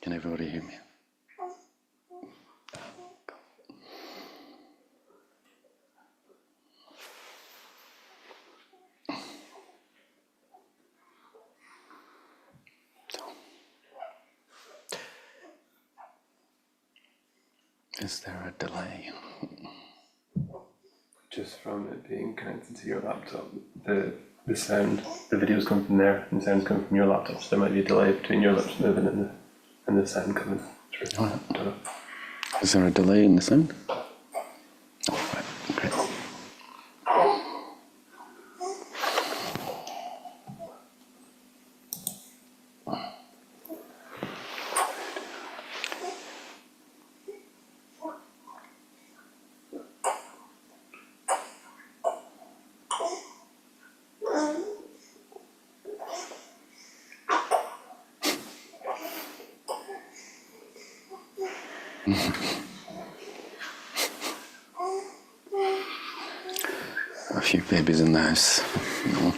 Can everybody hear me? Is there a delay? Just from it being connected to your laptop, the sound, the videos come from there and the sounds come from your laptop, so there might be a delay between your lips moving and the sound coming through. Oh, yeah. Is there a delay in the sound? Oh, right. Okay. A few babies in the house. No.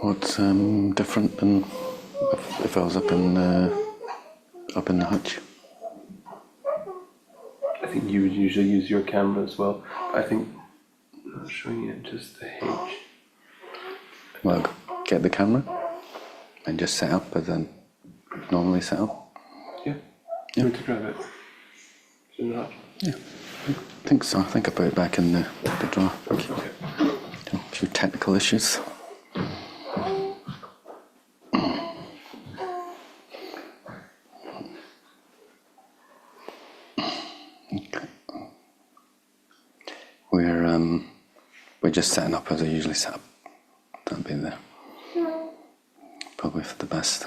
What's different than if I was up in the hutch? I think you would usually use your camera as well. I think I'm not showing you just the H. Well, get the camera and just set up as I normally set up. Yeah. You want to grab it? It's in the hutch. Yeah, I think so. I think I put it back in the drawer. Okay. A few technical issues. We're just setting up as I usually set up. That'd be probably for the best.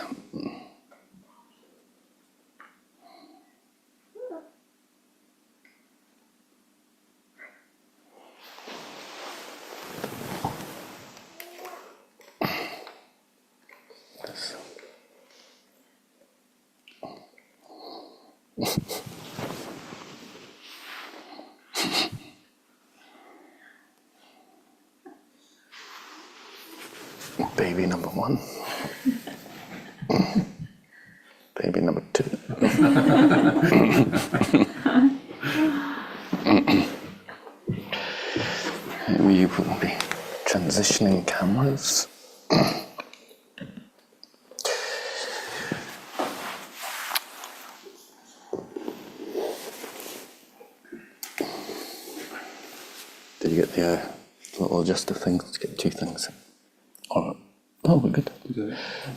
Baby number 1. Baby number 2. We will be transitioning cameras. Did you get the little adjuster things to get 2 things? Oh, we're good.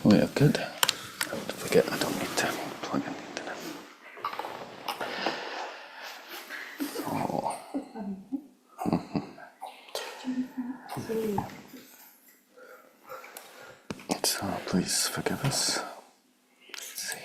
We are good. Don't forget, I don't need to plug in the internet. Oh. So please forgive us. Let's see.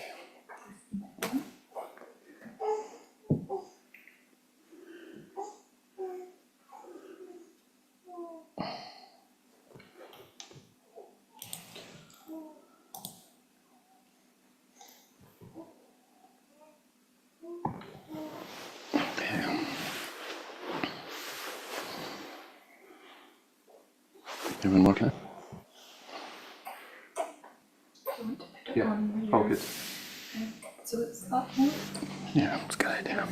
You been working? Yeah. Oh, good. So it's up now? Yeah, it's a good idea.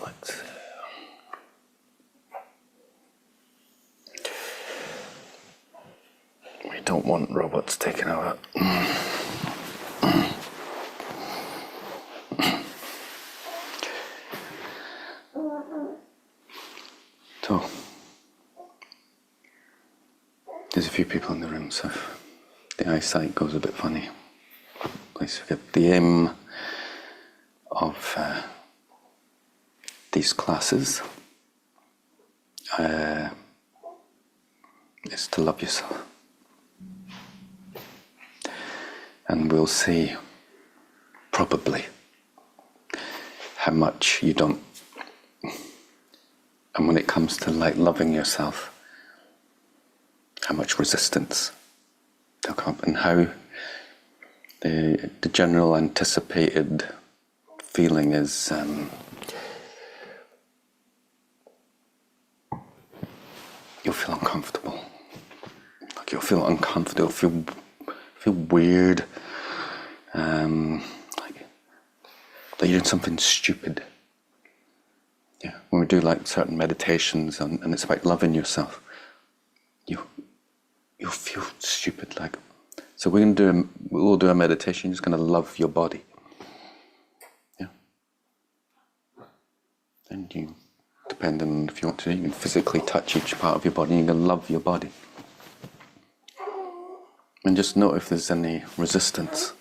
Let's. We don't want robots taking over. So, there's a few people in the room, so the eyesight goes a bit funny. Please forgive. The aim of these classes is to love yourself. And we'll see, probably, how much you don't. And when it comes to like loving yourself, how much resistance there'll come up, and how the general anticipated feeling is you'll feel uncomfortable. Like you'll feel uncomfortable, feel weird, like that you're doing something stupid. Yeah, when we do like certain meditations and it's about loving yourself, you'll feel stupid. Like, so we'll do a meditation. You're just going to love your body. Yeah. And you, depending on if you want to, you can physically touch each part of your body. You're going to love your body. And just note if there's any resistance.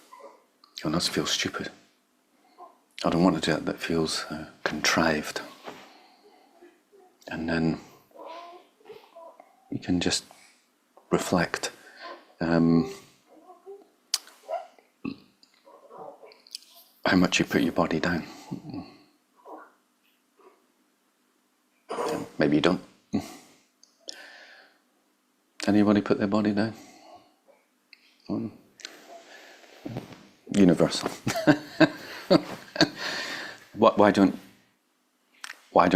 You'll not feel stupid. I don't want to do that. That feels contrived. And then you can just reflect. How much you put your body down. Maybe you don't. Anybody put their body down? Universal. Why don't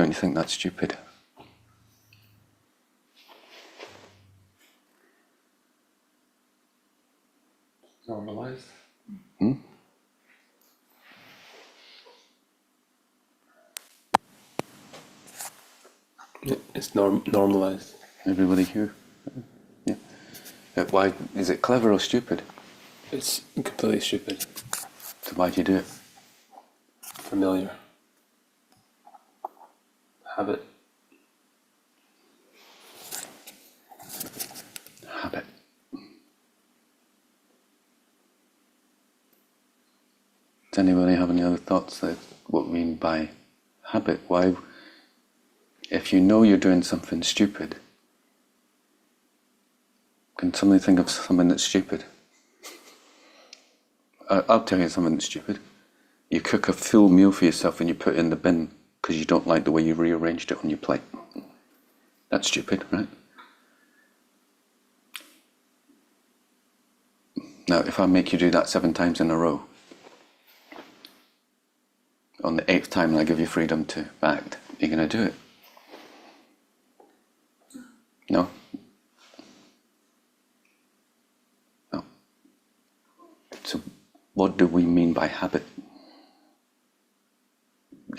you think that's stupid? Normalized. It's normalized. Everybody here? Yeah. Why is it clever or stupid? It's completely stupid. So why do you do it? Familiar. Habit. Habit. Does anybody have any other thoughts that what we mean by habit? Why, if you know you're doing something stupid, can somebody think of something that's stupid? I'll tell you something that's stupid. You cook a full meal for yourself and you put it in the bin because you don't like the way you rearranged it on your plate. That's stupid, right? Now, if I make you do that 7 times in a row, on the 8th time I give you freedom to act, you're going to do it. No? No. So what do we mean by habit?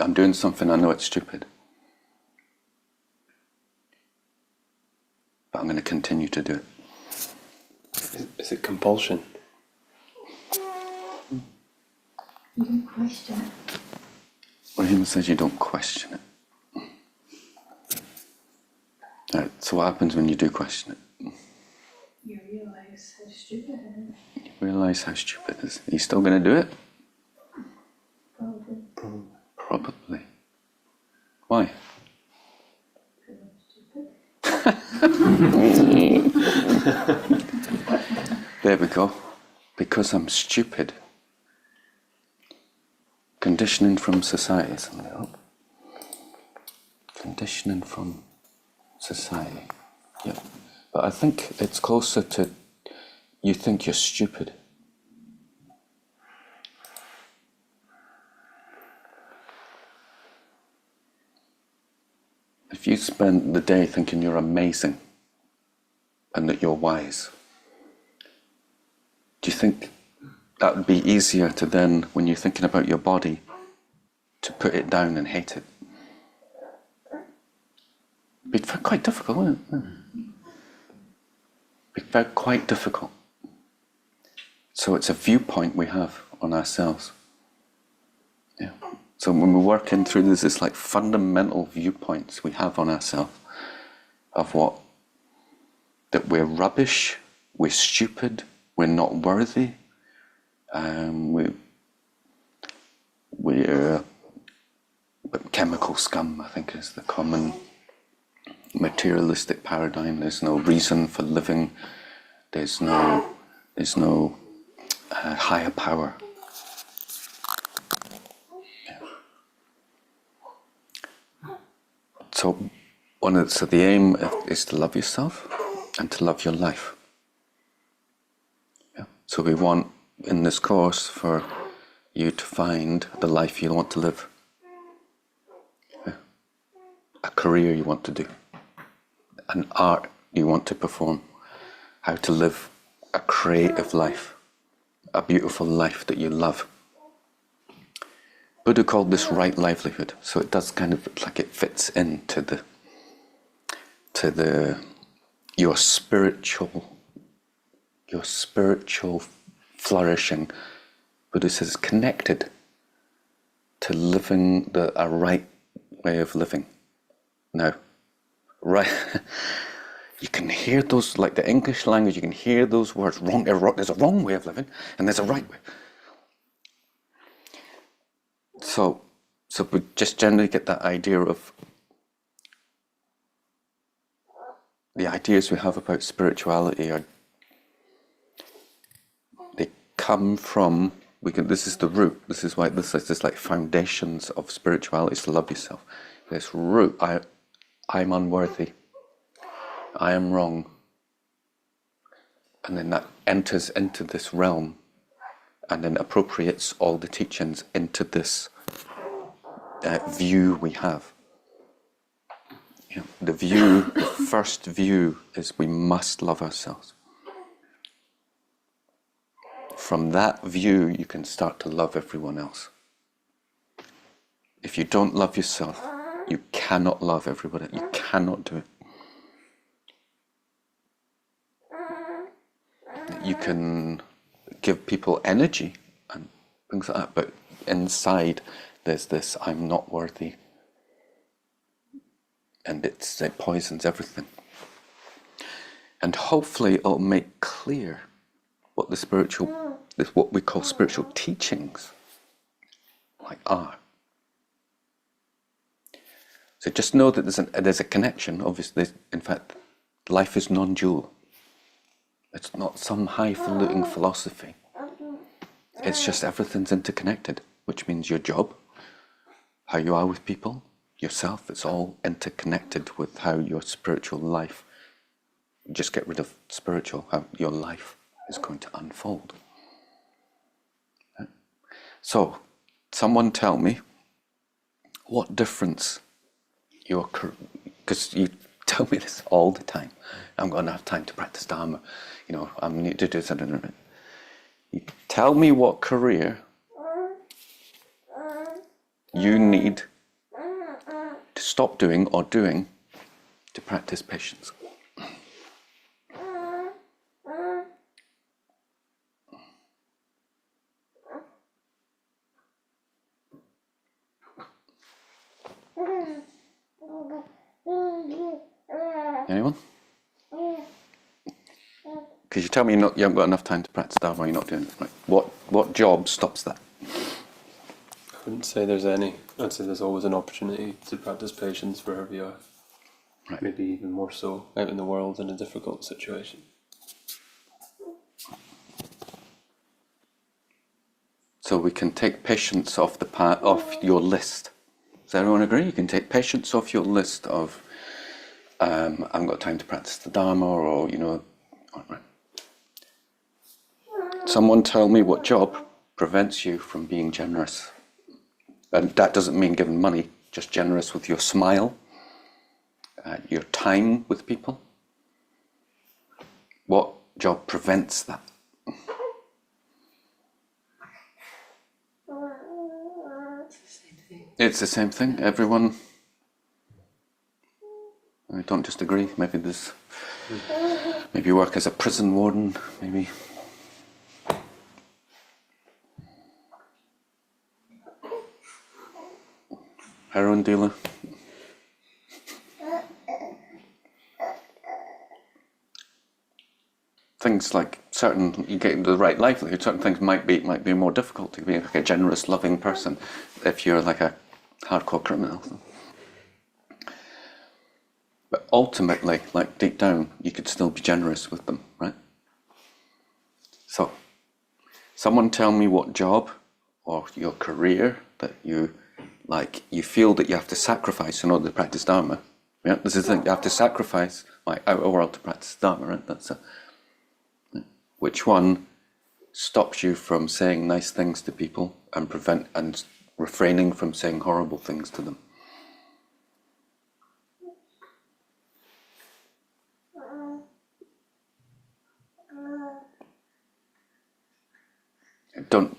I'm doing something, I know it's stupid, but I'm going to continue to do it. Is it compulsion? You don't question it. Rahima says you don't question it. Right, so what happens when you do question it? You realise how stupid it is. You realise how stupid it is. Are you still going to do it? Probably. Probably. Why? Because I'm stupid. There we go. Because I'm stupid. Conditioning from society. Something up. Conditioning from society. Yeah. But I think it's closer to you think you're stupid. If you spend the day thinking you're amazing and that you're wise, do you think that would be easier to then, when you're thinking about your body, to put it down and hate it? It'd be quite difficult, wouldn't it? It'd be quite difficult. So it's a viewpoint we have on ourselves. Yeah. So when we're working through this like fundamental viewpoints we have on ourselves of what? That we're rubbish, we're stupid, we're we're not worthy. We're chemical scum, I think, is the common materialistic paradigm. There's no reason for living. There's no higher power. So the aim is to love yourself and to love your life. Yeah. So we want in this course for you to find the life you want to live. Yeah. A career you want to do. An art you want to perform. How to live a creative life. A beautiful life that you love. Buddha called this right livelihood, so it does kind of like it fits into your spiritual flourishing. Buddha says connected to living a right way of living. Now, right, you can hear those, like the English language, you can hear those words, wrong, there's a wrong way of living and there's a right way. So we just generally get that idea of the ideas we have about spirituality they come from, this is the root, this is why this is like foundations of spirituality, is to love yourself. This root, I'm unworthy, I am wrong. And then that enters into this realm and then appropriates all the teachings into this view we have. You know, the first view is we must love ourselves. From that view, you can start to love everyone else. If you don't love yourself, you cannot love everybody. You cannot do it. You can give people energy and things like that, but inside there's this, I'm not worthy. And it poisons everything. And hopefully it'll make clear what what we call spiritual teachings are. So just know that there's a connection. Obviously, in fact, life is non-dual. It's not some highfalutin philosophy. It's just everything's interconnected, which means your job, how you are with people, yourself, it's all interconnected with how your spiritual life, just get rid of spiritual, how your life is going to unfold. So, someone tell me what difference because you tell me this all the time. I'm going to have time to practice Dharma. You know, I need to do something. You tell me what career you need to stop doing or doing to practice patience. Anyone? Because you tell me you haven't got enough time to practice Dharma, you're not doing it. Right. What job stops that? I wouldn't say there's any. I'd say there's always an opportunity to practice patience wherever you are. Right. Maybe even more so out in the world in a difficult situation. So we can take patience off your list. Does everyone agree? You can take patience off your list of I haven't got time to practice the Dharma, or right. Someone tell me what job prevents you from being generous. And that doesn't mean giving money, just generous with your smile, your time with people. What job prevents that? It's the same thing. Everyone, I don't just agree. Maybe you work as a prison warden, maybe. Heroin dealer. Things like certain, you get the right livelihood, certain things might be more difficult to be like a generous, loving person if you're like a hardcore criminal. But ultimately, like deep down, you could still be generous with them, right? So, someone tell me what job or your career that you feel that you have to sacrifice in order to practice Dharma. Yeah, this is the thing, you have to sacrifice my outer world to practice Dharma, right? That's it. Which one stops you from saying nice things to people and refraining from saying horrible things to them? Don't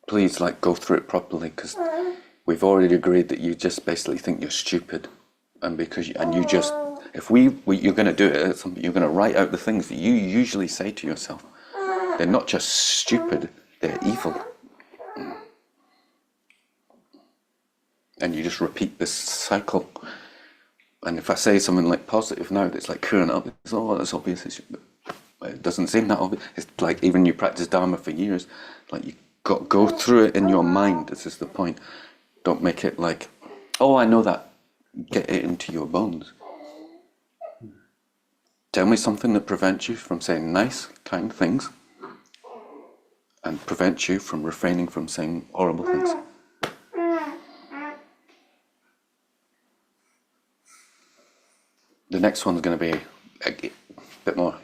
please go through it properly, because we've already agreed that you just basically think you're stupid, and you're going to do it, you're going to write out the things that you usually say to yourself. They're not just stupid, they're evil. And you just repeat this cycle. And if I say something like positive now, that's like clearing up, it's that's obvious. It doesn't seem that obvious. It's like even you practice Dharma for years, like you got go through it in your mind. This is the point. Don't make it like, oh, I know that. Get it into your bones. Tell me something that prevents you from saying nice, kind things, and prevents you from refraining from saying horrible things. The next one's going to be a bit more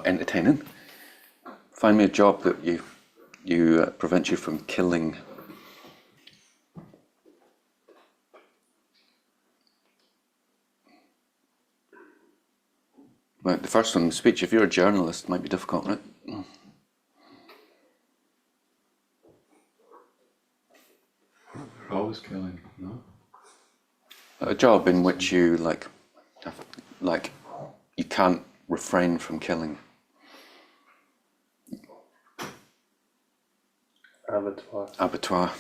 entertaining. Find me a job that prevents you from killing. Right, the first one, speech. If you're a journalist, it might be difficult, right? We're always killing, no? A job in which you you can't refrain from killing. Abattoir.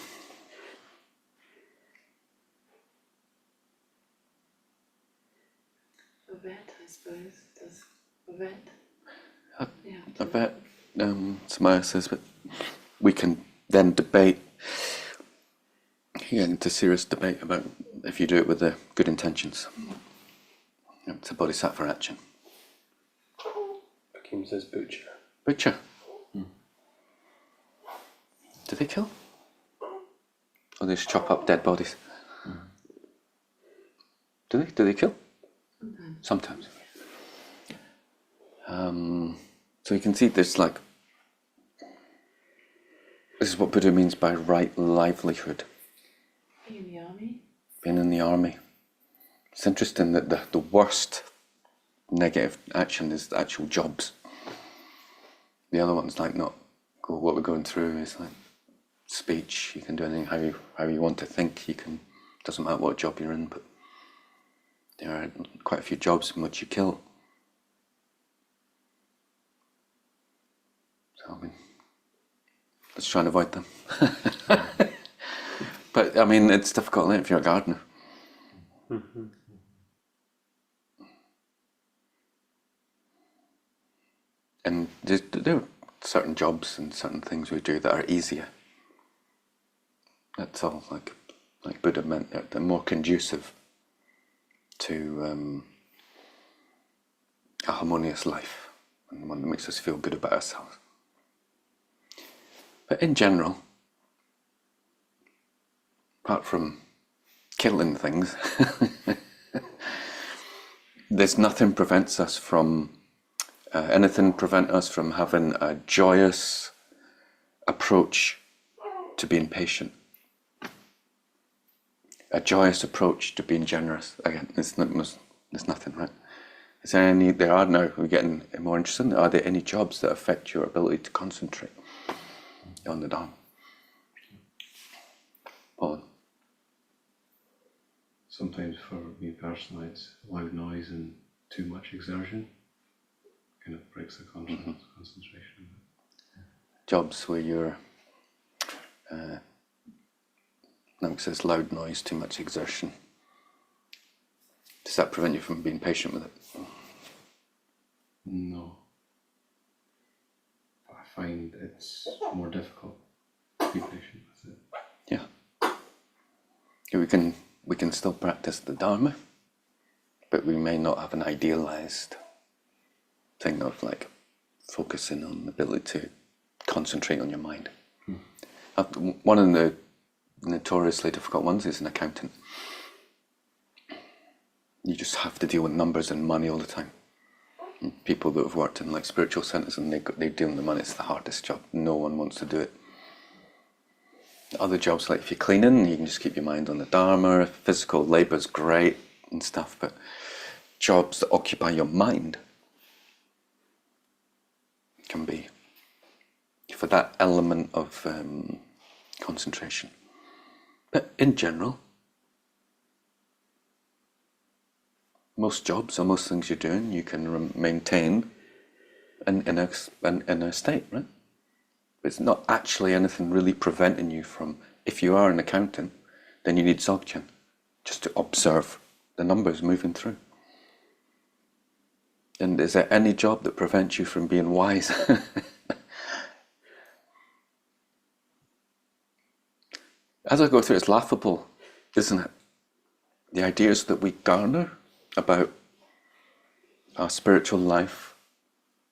A vet, I suppose. Does a vet? I bet Samaya says, but we can then debate, get into serious debate about if you do it with the good intentions. It's a bodhisattva action. Hakim says butcher. Butcher. Do they kill? Or they just chop up dead bodies? Do they kill? Sometimes. So you can see this this is what Buddha means by right livelihood. Being in the army? Being in the army. It's interesting that the worst negative action is the actual jobs. The other one's what we're going through is like speech. You can do anything how you want to think. Doesn't matter what job you're in, but there are quite a few jobs in which you kill. So let's try and avoid them. But it's difficult if you're a gardener. Mm-hmm. And there are certain jobs and certain things we do that are easier. That's all. Like Buddha meant, they're more conducive to a harmonious life, and one that makes us feel good about ourselves. But in general, apart from killing things, there's nothing prevents us from anything prevent us from having a joyous approach to being patient, a joyous approach to being generous. Again, there's nothing, right? Is there any? There are now. We're getting more interested. Are there any jobs that affect your ability to concentrate on the Dharma? Paul? Sometimes for me personally, it's loud noise and too much exertion. Kind of breaks the concentration. Jobs where you're, it says loud noise, too much exertion. Does that prevent you from being patient with it? No. it's more difficult to be patient with it. Yeah. We can still practice the Dharma, but we may not have an idealized thing of like focusing on the ability to concentrate on your mind. One of the notoriously difficult ones is an accountant. You just have to deal with numbers and money all the time. And people that have worked in like spiritual centers and they deal with the money, it's the hardest job. No one wants to do it. Other jobs, like if you're cleaning, you can just keep your mind on the Dharma. Physical labour's great and stuff, but jobs that occupy your mind can be for that element of concentration. But in general, most jobs or most things you're doing, you can maintain in a state, right? It's not actually anything really preventing you from, if you are an accountant, then you need Dzogchen, just to observe the numbers moving through. And is there any job that prevents you from being wise? As I go through, it's laughable, isn't it? The ideas that we garner about our spiritual life,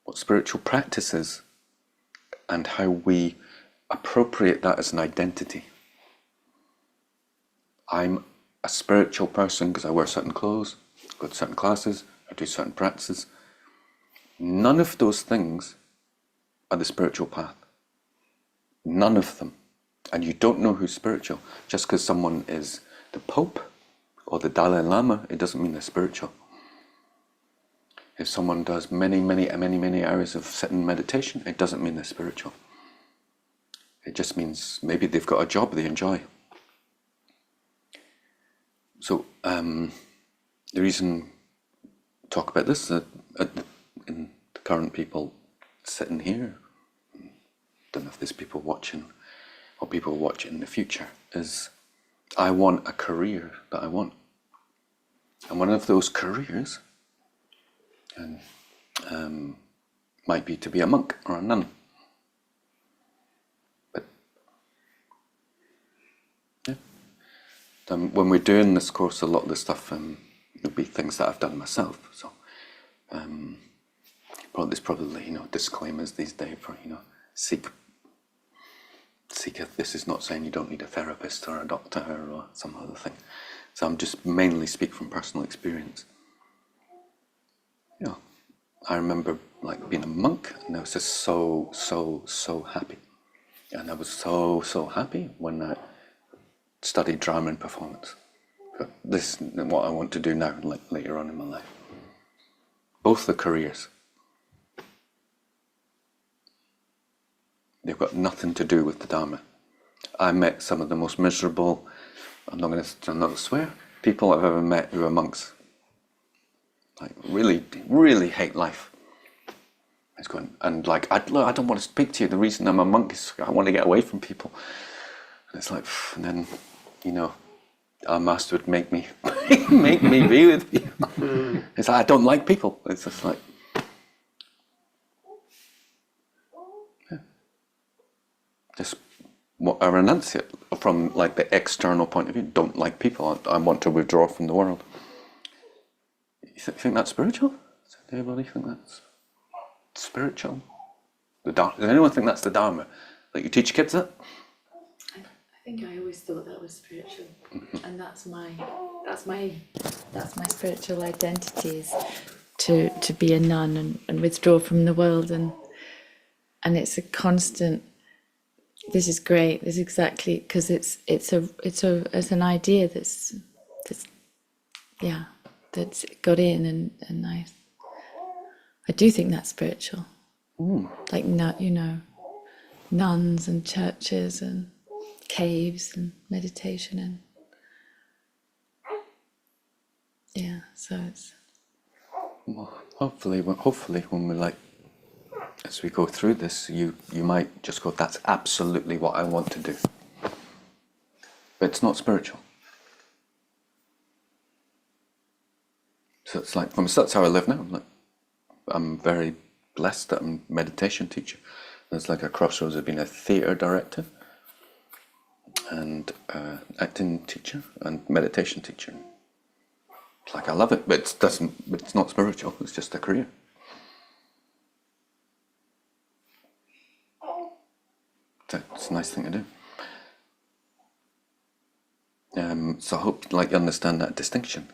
what spiritual practice is, and how we appropriate that as an identity. I'm a spiritual person because I wear certain clothes, go to certain classes, I do certain practices. None of those things are the spiritual path. None of them. And you don't know who's spiritual. Just because someone is the Pope or the Dalai Lama, it doesn't mean they're spiritual. If someone does many hours of sitting meditation, it doesn't mean they're spiritual. It just means maybe they've got a job they enjoy. So the reason I talk about this in the current people sitting here, don't know if there's people watching or people watching in the future, is I want a career that I want. And one of those careers might be to be a monk or a nun. But yeah, when we're doing this course, a lot of the stuff will be things that I've done myself. So there's probably disclaimers these days for seek. This is not saying you don't need a therapist or a doctor or some other thing. So I'm just mainly speak from personal experience. I remember like being a monk, and I was just so happy. And I was so happy when I studied drama and performance. But this is what I want to do now, like later on in my life. Both the careers, they've got nothing to do with the Dharma. I met some of the most miserable, I'm not going to swear, people I've ever met who are monks. Like really hate life. It's going, and like I don't want to speak to you. The reason I'm a monk is I want to get away from people. And it's like, and then our master would make me make me be with people. It's like I don't like people. It's just like, yeah. Just what I renunciate from like the external point of view. Don't like people. I want to withdraw from the world. You think that's spiritual? Does anybody think that's spiritual? Does anyone think that's the Dharma? Like you teach kids that? I think I always thought that was spiritual, and that's my spiritual identity is to be a nun and withdraw from the world, and it's a constant. This is great. This is exactly because it's an idea that's got in, and I do think that's spiritual. Like nuns and churches and caves and meditation and so it's Well, hopefully when we as we go through this, you might just go, that's absolutely what I want to do. But it's not spiritual. So it's like, that's how I live now. I'm very blessed that I'm a meditation teacher. It's like a crossroads of being a theatre director and acting teacher and meditation teacher. It's like I love it, but it's not spiritual. It's just a career. It's a nice thing to do. So I hope like you understand that distinction.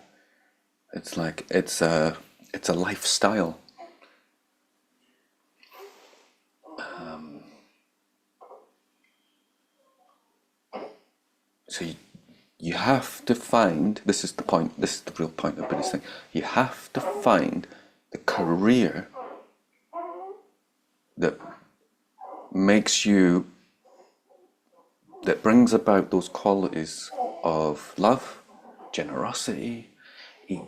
It's like it's a lifestyle. So you have to find, this is the point, this is the real point of Buddhist thing. You have to find the career that makes you, that brings about those qualities of love, generosity,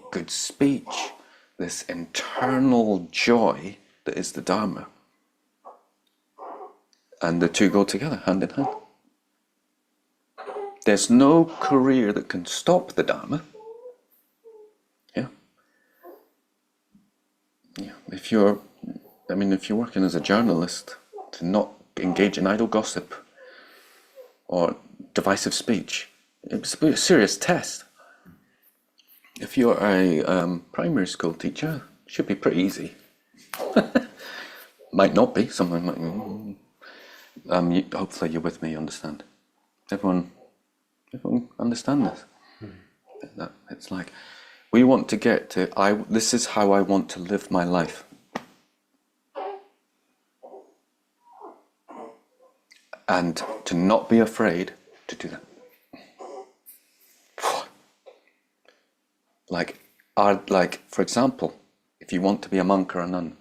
good speech, this internal joy that is the Dharma. And the two go together, hand in hand. There's no career that can stop the Dharma. Yeah. Yeah. If you're working as a journalist, to not engage in idle gossip or divisive speech, it's a serious test. If you're a primary school teacher, it should be pretty easy. Might not be. Someone might. Hopefully, you're with me. You understand. Everyone understand this. That it's like we want to get to. This is how I want to live my life. And to not be afraid to do that. Like, for example, if you want to be a monk or a nun,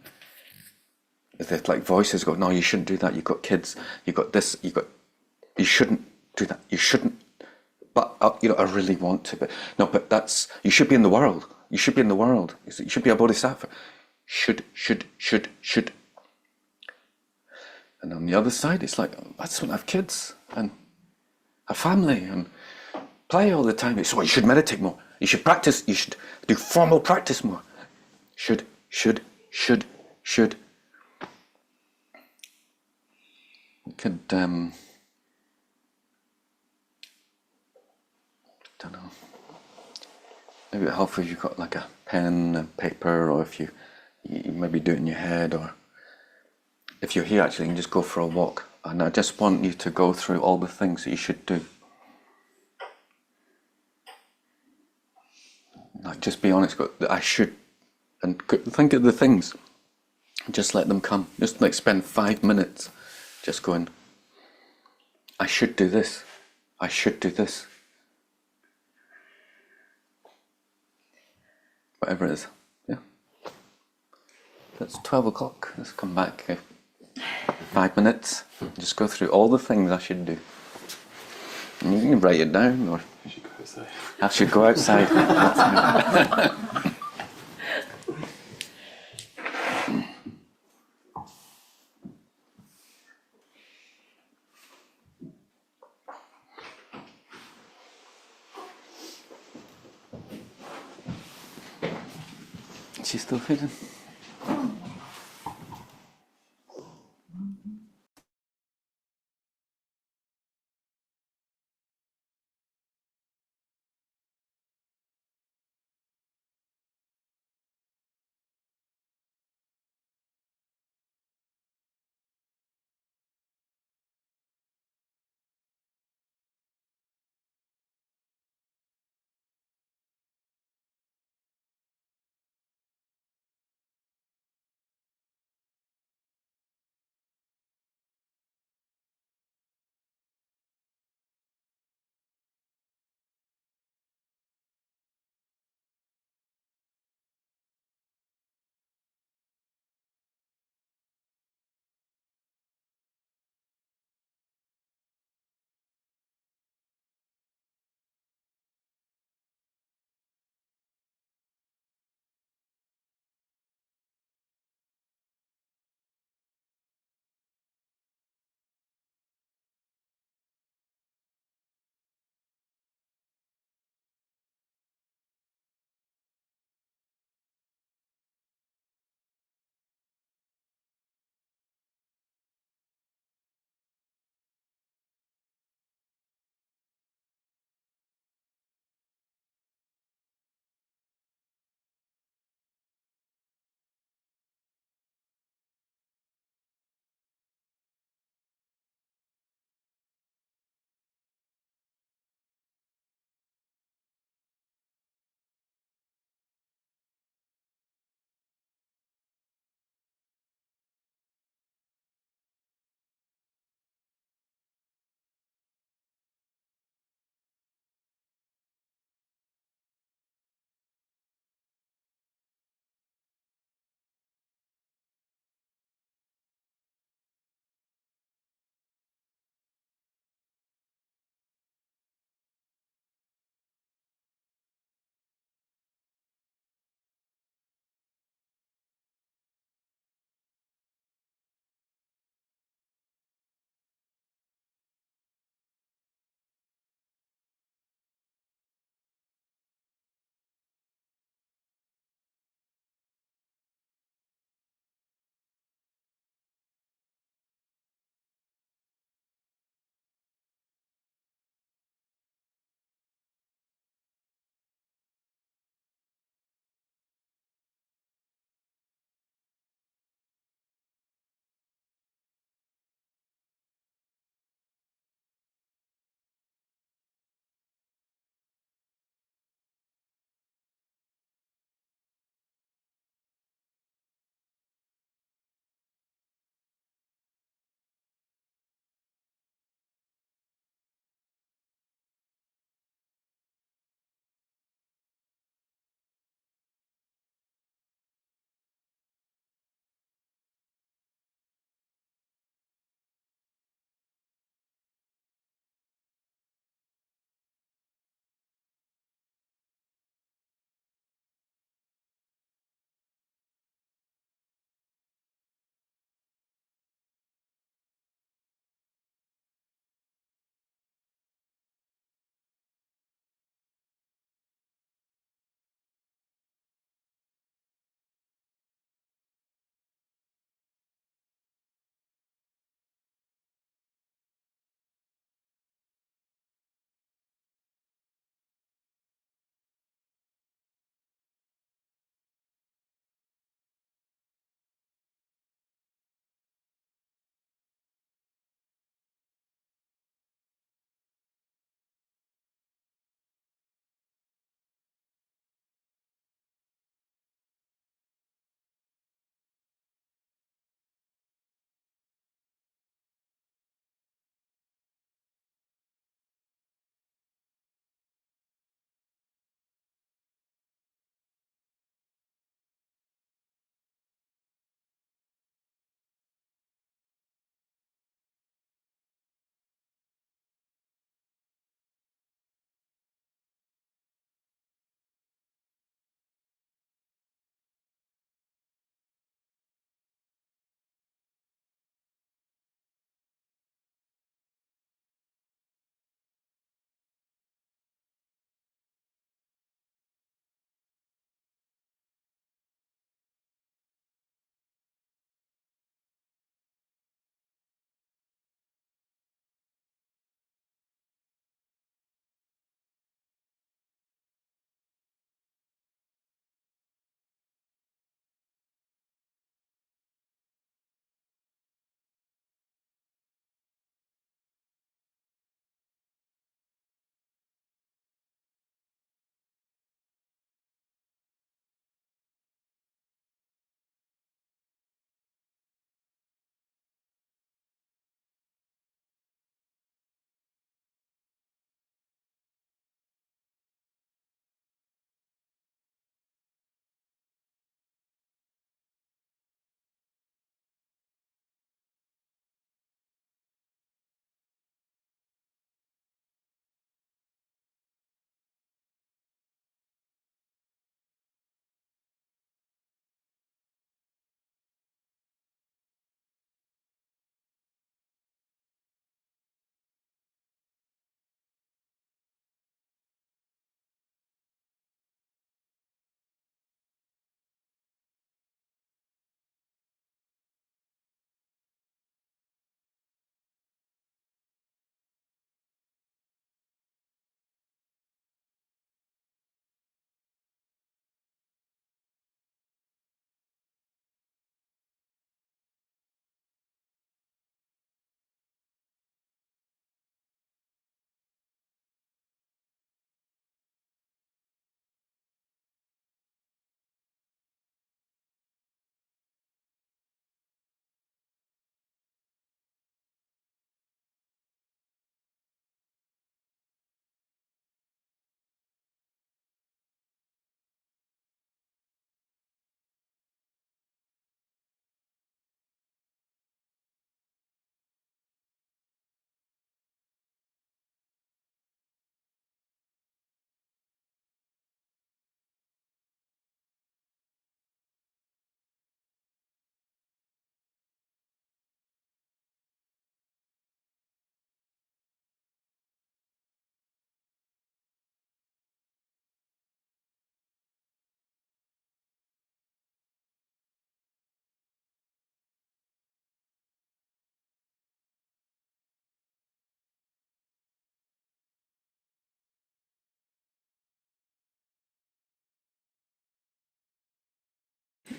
there's like voices go, no, you shouldn't do that. You've got kids. You've got this. You shouldn't do that. You shouldn't. But I really want to. But no. But that's. You should be in the world. You should be in the world. You should be a bodhisattva. Should. And on the other side, it's like, I just want to have kids and a family and play all the time. So you should meditate more. You should practice. You should do formal practice more. Should. You could, don't know. Maybe it'd help if you've got like a pen and paper, or if you maybe do it in your head, or if you're here actually, you can just go for a walk. And I just want you to go through all the things that you should do. Like, just be honest, go, I should, and think of the things. Just let them come. Just like spend 5 minutes just going, I should do this. I should do this. Whatever it is. Yeah. That's 12 o'clock. Let's come back. 5 minutes. Just go through all the things I should do. And you can write it down, or You should go outside. I should go outside. She's still feeding.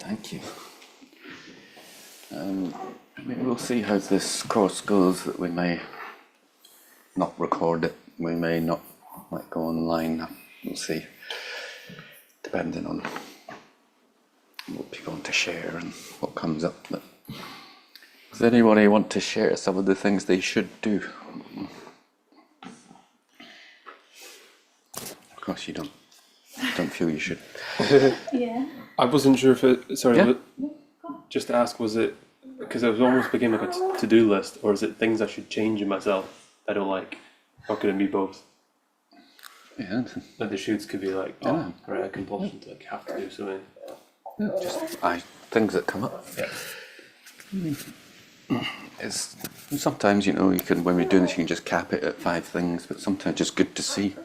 Thank you. Maybe we'll see how this course goes, that we may not record it, we may not like go online, we'll see, depending on what people want to share and what comes up. But does anybody want to share some of the things they should do? Of course you don't feel you should. Yeah. I wasn't sure if it. Sorry, Yeah. just to ask, was it because it was almost became like a to-do list, or is it things I should change in myself I don't like, or could it be both? Yeah, Like the shoots could be like, Yeah. oh, right, a compulsion to like have to do something. just things that come up. Yeah. It's sometimes, you know, you can, when we're doing this, you can just cap it at 5 things, but sometimes it's just good to see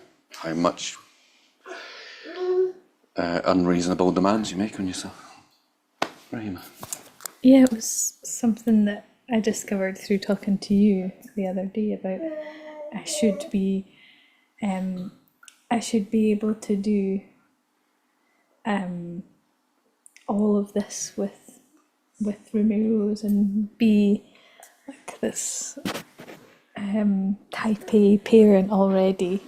how much unreasonable demands you make on yourself. Rahima. Yeah, it was something that I discovered through talking to you the other day about I should be able to do all of this with removals and be like this type A parent already,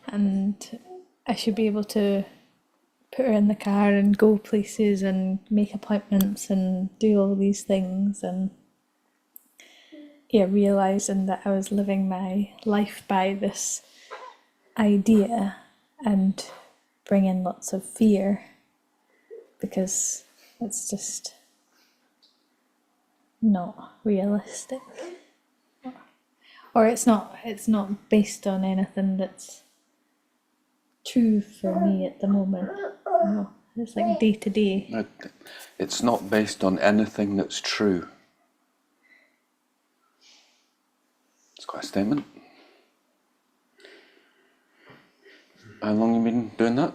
and I should be able to put her in the car and go places and make appointments and do all these things, and yeah, realizing that I was living my life by this idea and bringing lots of fear because it's just not realistic, or it's not based on anything that's true for me at the moment. You know, it's like day to day. It's not based on anything that's true. It's quite a statement. How long have you been doing that?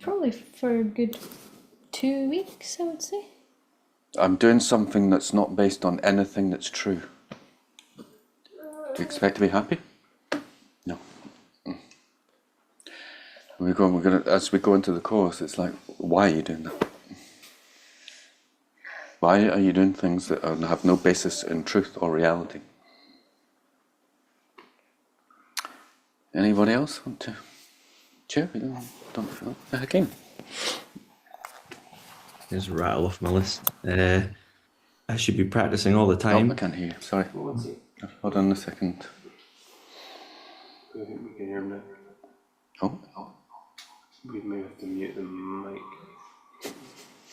Probably for a good 2 weeks, I would say. I'm doing something that's not based on anything that's true. Do you expect to be happy? No. We're gonna, as we go into the course, it's like, why are you doing that? Why are you doing things that have no basis in truth or reality? Anybody else want to share? We don't feel. Again. Just rattle off my list. I should be practicing all the Oh, time. I can't hear you. Sorry. What's it? Hold on a second. I think we can hear him now. Oh. We may have to mute the mic.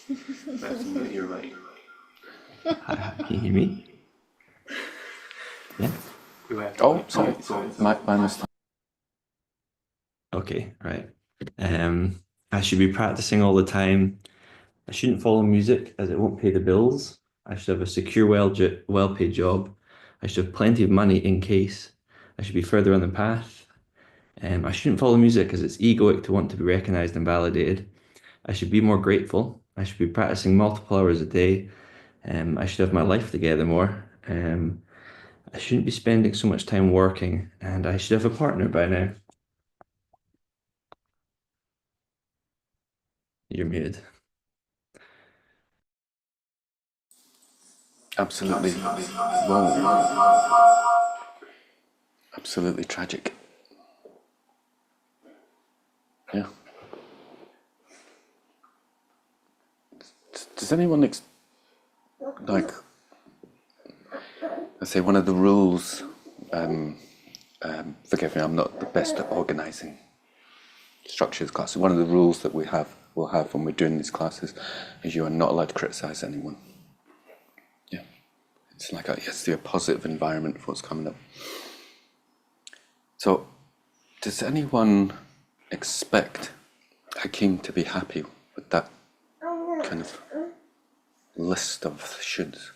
We have to mute your mic. Can you hear me? Yeah. We have to Oh, mute- sorry. My mistake. Okay. Right. I should be practicing all the time. I shouldn't follow music as it won't pay the bills. I should have a secure, well-paid job. I should have plenty of money in case. I should be further on the path. I shouldn't follow music as it's egoic to want to be recognized and validated. I should be more grateful. I should be practicing multiple hours a day. I should have my life together more. I shouldn't be spending so much time working, and I should have a partner by now. You're muted. Absolutely. Whoa. Absolutely tragic. Yeah. Does anyone like? I say one of the rules. Forgive me, I'm not the best at organising structures classes. One of the rules that we'll have when we're doing these classes is you are not allowed to criticise anyone. Yeah, it's like it's the positive environment for what's coming up. So, does anyone expect Hakeem to be happy with that kind of list of shoulds?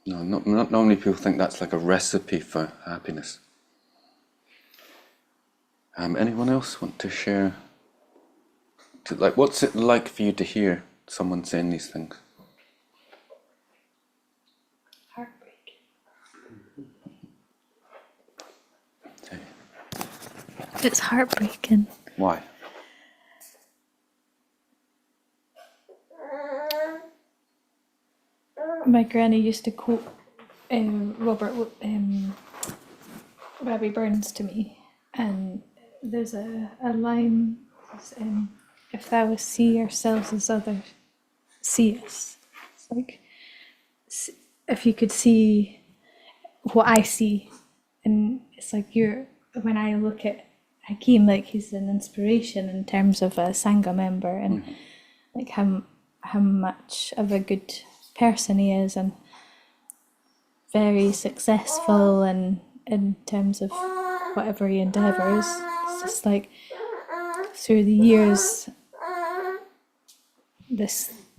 No, not normally people think that's like a recipe for happiness. Anyone else want to share? What's it like for you to hear someone saying these things? Heartbreak. Okay. It's heartbreaking. Why? my granny used to quote Robbie Burns to me, and there's a line, if thou see ourselves as others see us. It's like, if you could see what I see, and it's like when I look at Hakeem, like he's an inspiration in terms of a Sangha member, and like how much of a good person he is, and very successful, and in terms of whatever he endeavours. It's just like through the years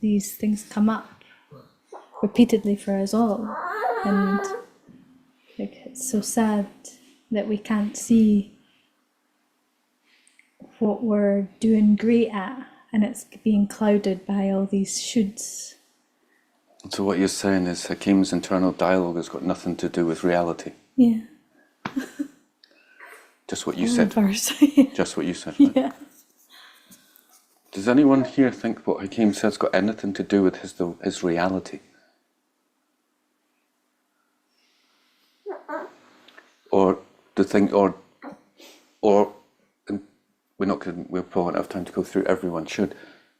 these things come up repeatedly for us all, and like it's so sad that we can't see what we're doing great at, and it's being clouded by all these shoulds. So what you're saying is Hakeem's internal dialogue has got nothing to do with reality. Yeah. Just what you said. Verse. Just what you said. Right? Yeah. Does anyone here think what Hakeem said's got anything to do with his reality? Or the thing, or and we'll probably not have time to go through everyone should.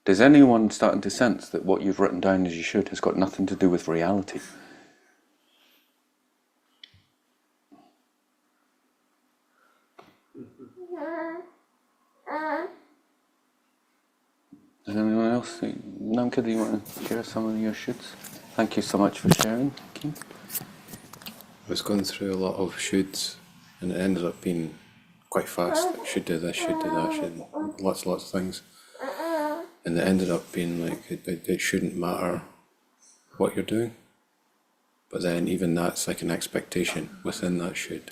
Does anyone starting to sense that what you've written down as you should has got nothing to do with reality? Does anyone else? Namka, do you want to share some of your shoulds? Thank you so much for sharing, Hakeem. I was going through a lot of shoulds, and it ended up being quite fast. Like, should do this, should do that, should lots of things. And it ended up being like it shouldn't matter what you're doing. But then even that's like an expectation within that should.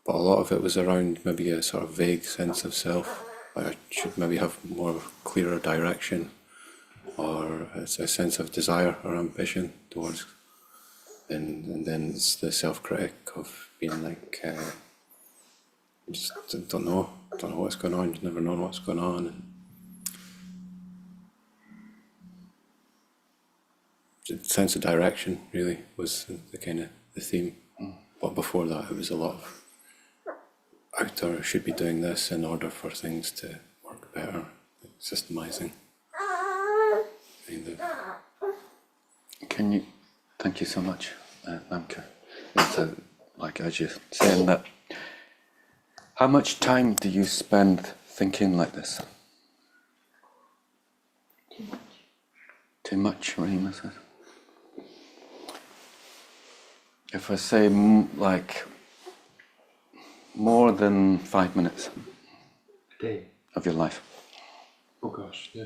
But a lot of it was around maybe a sort of vague sense of self. Like I should maybe have more clearer direction, or it's a sense of desire or ambition towards. And then it's the self-critic of being like, just don't know what's going on. You've never known what's going on. And the sense of direction really was the kind of the theme. But before that, it was a lot of outer should be doing this in order for things to work better, systemizing. Kind of. Thank you so much, Namka. It's like as you're saying that, how much time do you spend thinking like this? Too much, Rahima says. If I say like more than 5 minutes A day. of your life. Oh gosh, yeah.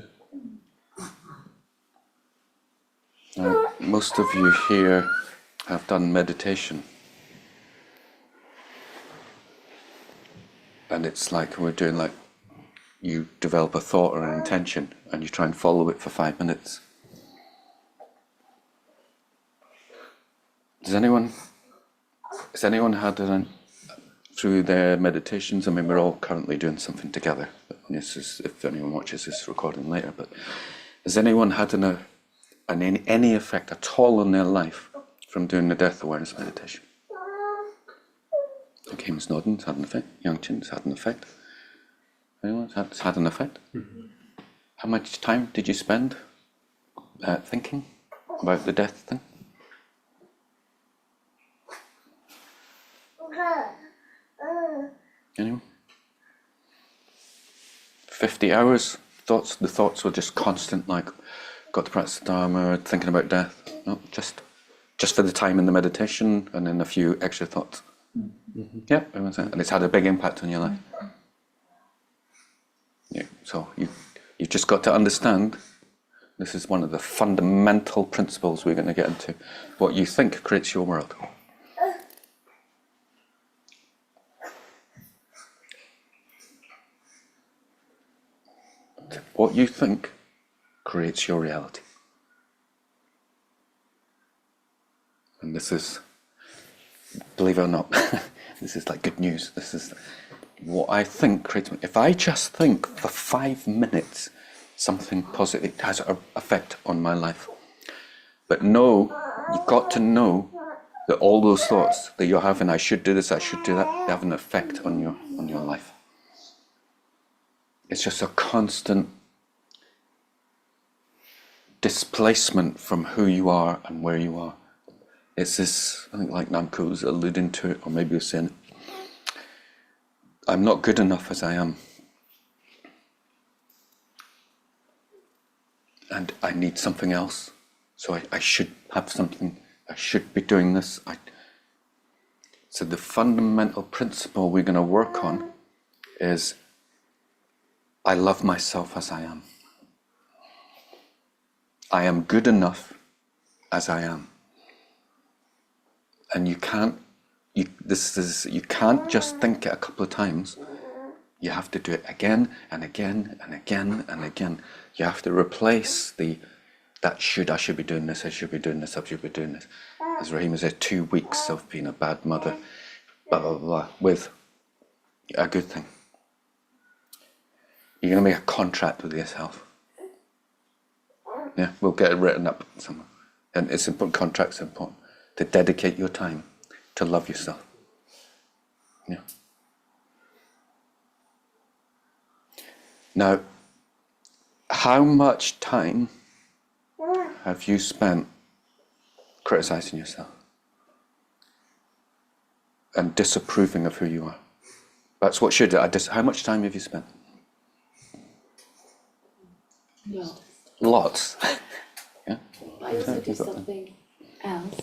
Now, most of you here have done meditation. And it's like we're doing like, you develop a thought or an intention and you try and follow it for 5 minutes. Has anyone had through their meditations? I mean, we're all currently doing something together. This is, if anyone watches this recording later, but has anyone had any effect at all on their life from doing the death awareness meditation? Hakeem's nodding, it's had an effect. Youngchin's had an effect. Anyone? It's had an effect? Mm-hmm. How much time did you spend thinking about the death thing? Anyone? 50 hours? The thoughts were just constant, like, got to practice the Dharma, thinking about death. No, just for the time in the meditation, and then a few extra thoughts. Mm-hmm. Yeah, and it's had a big impact on your life. Yeah, so you've just got to understand, this is one of the fundamental principles we're going to get into. What you think creates your world. What you think creates your reality. And this is, believe it or not, this is like good news. This is what I think creates me. If I just think for 5 minutes something positive, it has an effect on my life. But you've got to know that all those thoughts that you're having, I should do this, I should do that, they have an effect on your life. It's just a constant displacement from who you are and where you are. It's this, I think, like Namko was alluding to it, or maybe he was saying, I'm not good enough as I am. And I need something else. So I should have something. I should be doing this. So the fundamental principle we're going to work on is I love myself as I am. I am good enough as I am. And you can't just think it a couple of times. You have to do it again and again and again and again. You have to replace I should be doing this, I should be doing this, I should be doing this. As Rahima said, 2 weeks of being a bad mother, blah, blah, blah, with a good thing. You're going to make a contract with yourself. Yeah, we'll get it written up somewhere. And it's important, contract's important. To dedicate your time to love yourself. Yeah. Now, how much time have you spent criticizing yourself and disapproving of who you are? That's what should do. How much time have you spent? Lots. Yeah. I also do something else,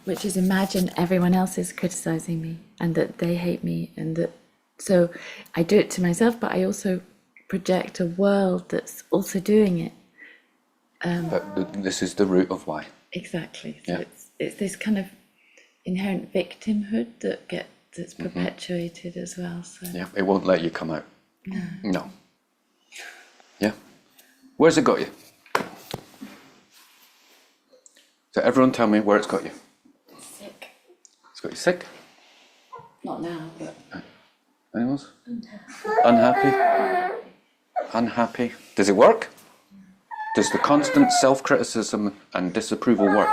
which is imagine everyone else is criticizing me and that they hate me, and that so I do it to myself, but I also project a world that's also doing it. But this is the root of why. Exactly. So Yeah. it's this kind of inherent victimhood that's perpetuated as well. So Yeah, it won't let you come out. No. Yeah. Where's it got you? So everyone tell me where it's got you. sick. It's got you sick? Not now, but Anyone else? Unhappy? Unhappy. Does it work? Does the constant self-criticism and disapproval work?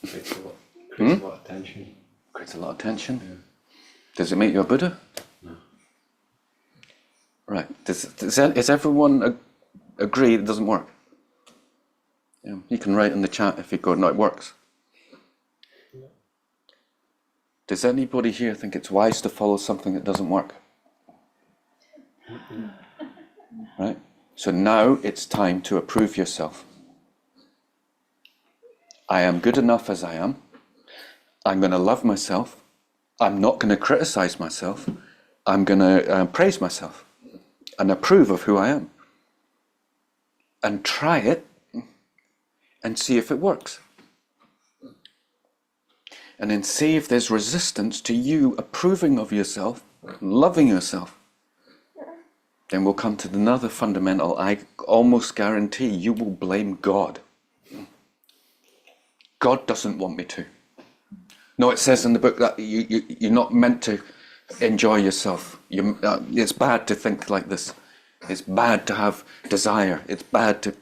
Creates a lot of tension. Creates a lot of tension. Yeah. Does it make you a Buddha? No. Right. Does everyone agree it doesn't work? Yeah. You can write in the chat if you go, no, it works. Does anybody here think it's wise to follow something that doesn't work? Right? So now it's time to approve yourself. I am good enough as I am. I'm going to love myself. I'm not going to criticize myself. I'm going to praise myself and approve of who I am. And try it and see if it works. And then see if there's resistance to you approving of yourself, loving yourself. Then we'll come to another fundamental. I almost guarantee you will blame God. God doesn't want me to. No, it says in the book that you're not meant to enjoy yourself. It's bad to think like this. It's bad to have desire. It's bad to...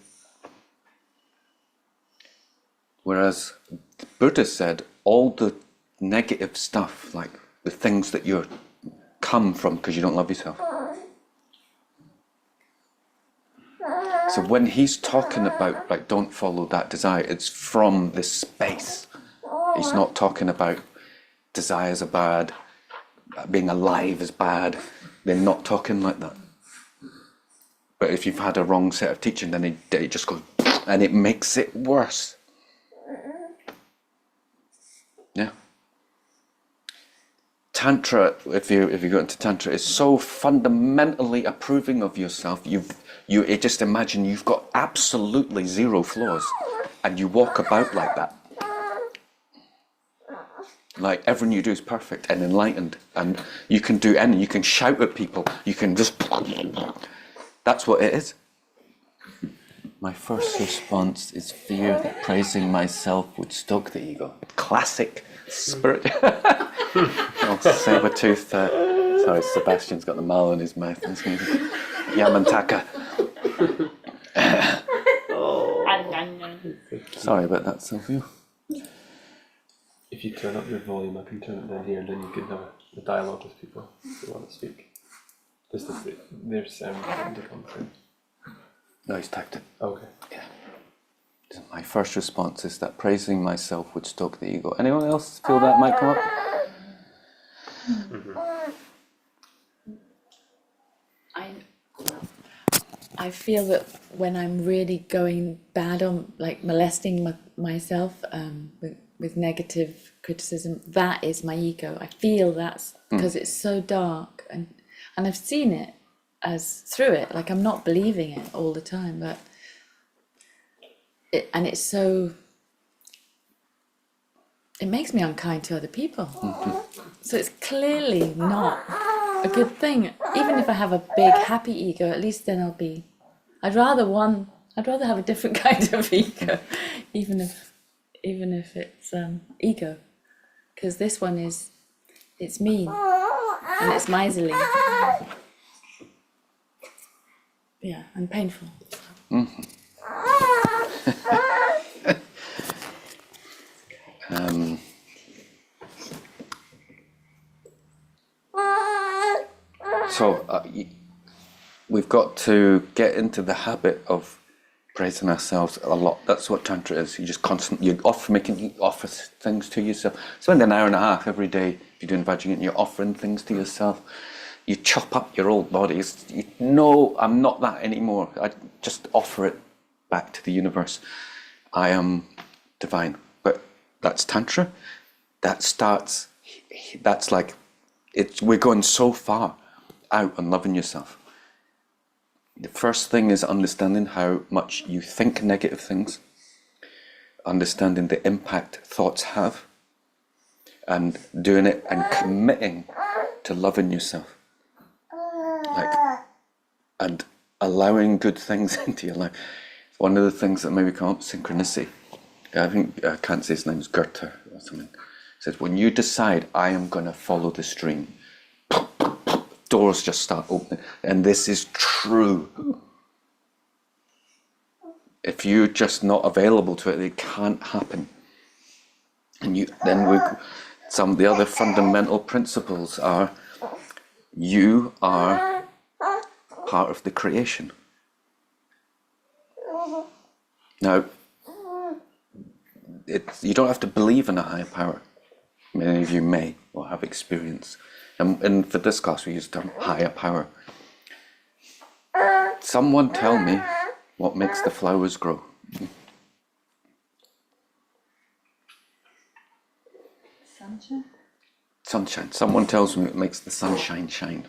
Whereas the Buddha said all the negative stuff, like the things that you come from because you don't love yourself. So when he's talking about, like, don't follow that desire, it's from this space. He's not talking about desires are bad, being alive is bad. They're not talking like that. But if you've had a wrong set of teaching, then it just goes, and it makes it worse. Yeah. Tantra, if you go into Tantra, is so fundamentally approving of yourself. You just imagine you've got absolutely zero flaws, and you walk about like that. Like everything you do is perfect and enlightened, and you can do anything. You can shout at people. You can just... That's what it is. My first response is fear that praising myself would stoke the ego. Classic spirit. Oh, saber-tooth. Sorry, Sebastian's got the mallow in his mouth. Yamantaka. I know. Sorry about that, Sylvia. If you turn up your volume, I can turn it down here, and then you can have a dialogue with people who want to speak. Just their sound to come through. No, he's typed it. Okay. Yeah. My first response is that praising myself would stoke the ego. Anyone else feel that might come up? I feel that when I'm really going bad on, like, molesting myself with negative criticism, that is my ego. I feel that's because it's so dark, and I've seen it as through it. Like, I'm not believing it all the time, but it's so. It makes me unkind to other people. So it's clearly not a good thing. Even if I have a big happy ego, at least then I'll be. I'd rather have a different kind of ego, even if it's ego, because this one it's mean and it's miserly. Yeah, and painful. We've got to get into the habit of praising ourselves a lot. That's what Tantra is. You just constantly, you offer things to yourself. Spend an hour and a half every day if you're doing Vajrayana, you're offering things to yourself. You chop up your old bodies. No, I'm not that anymore. I just offer it back to the universe. I am divine. But that's Tantra. That's like, we're going so far out on loving yourself. The first thing is understanding how much you think negative things, understanding the impact thoughts have, and doing it and committing to loving yourself. And allowing good things into your life. One of the things that maybe come up, synchronicity. I think, I can't say his name's Goethe or something. He says, when you decide, I am going to follow the stream, doors just start opening. And this is true. If you're just not available to it, it can't happen. And some of the other fundamental principles are, you are part of the creation. Now, you don't have to believe in a higher power. Many of you may or have experience. And for this class, we use the term higher power. Someone tell me what makes the flowers grow. Sunshine? Sunshine. Someone tells me what makes the sunshine shine.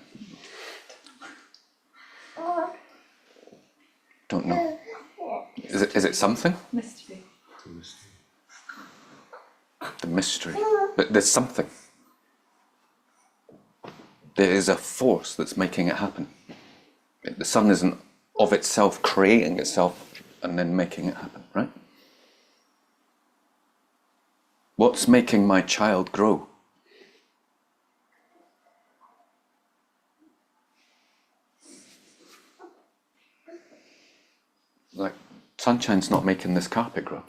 Don't know. Is it something? Mystery. The mystery. But there's something. There is a force that's making it happen. The sun isn't of itself creating itself and then making it happen, right? What's making my child grow? Like, sunshine's not making this carpet grow.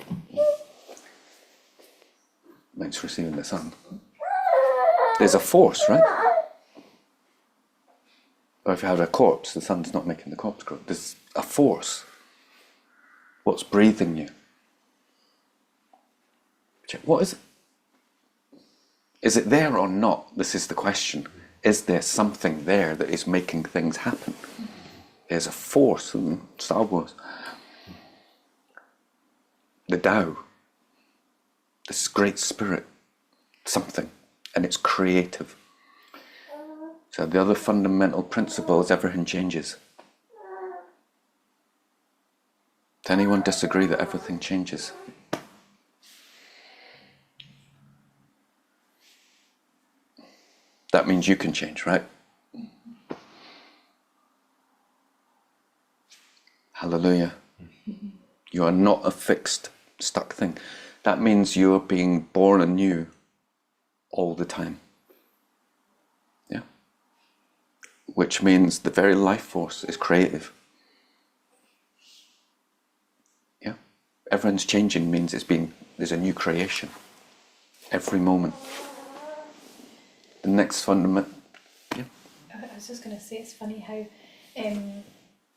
It's receiving the sun. There's a force, right? Or if you have a corpse, the sun's not making the corpse grow. There's a force. What's breathing you? What is it? Is it there or not? This is the question. Is there something there that is making things happen? There's a force in Star Wars. The Tao. This great spirit. Something. And it's creative. So the other fundamental principle is everything changes. Does anyone disagree that everything changes? That means you can change, right? Hallelujah. You are not a fixed, stuck thing. That means you're being born anew all the time. Yeah. Which means the very life force is creative. Yeah. Everyone's changing means there's a new creation. Every moment. The next fundament. Yeah. I was just going to say, it's funny how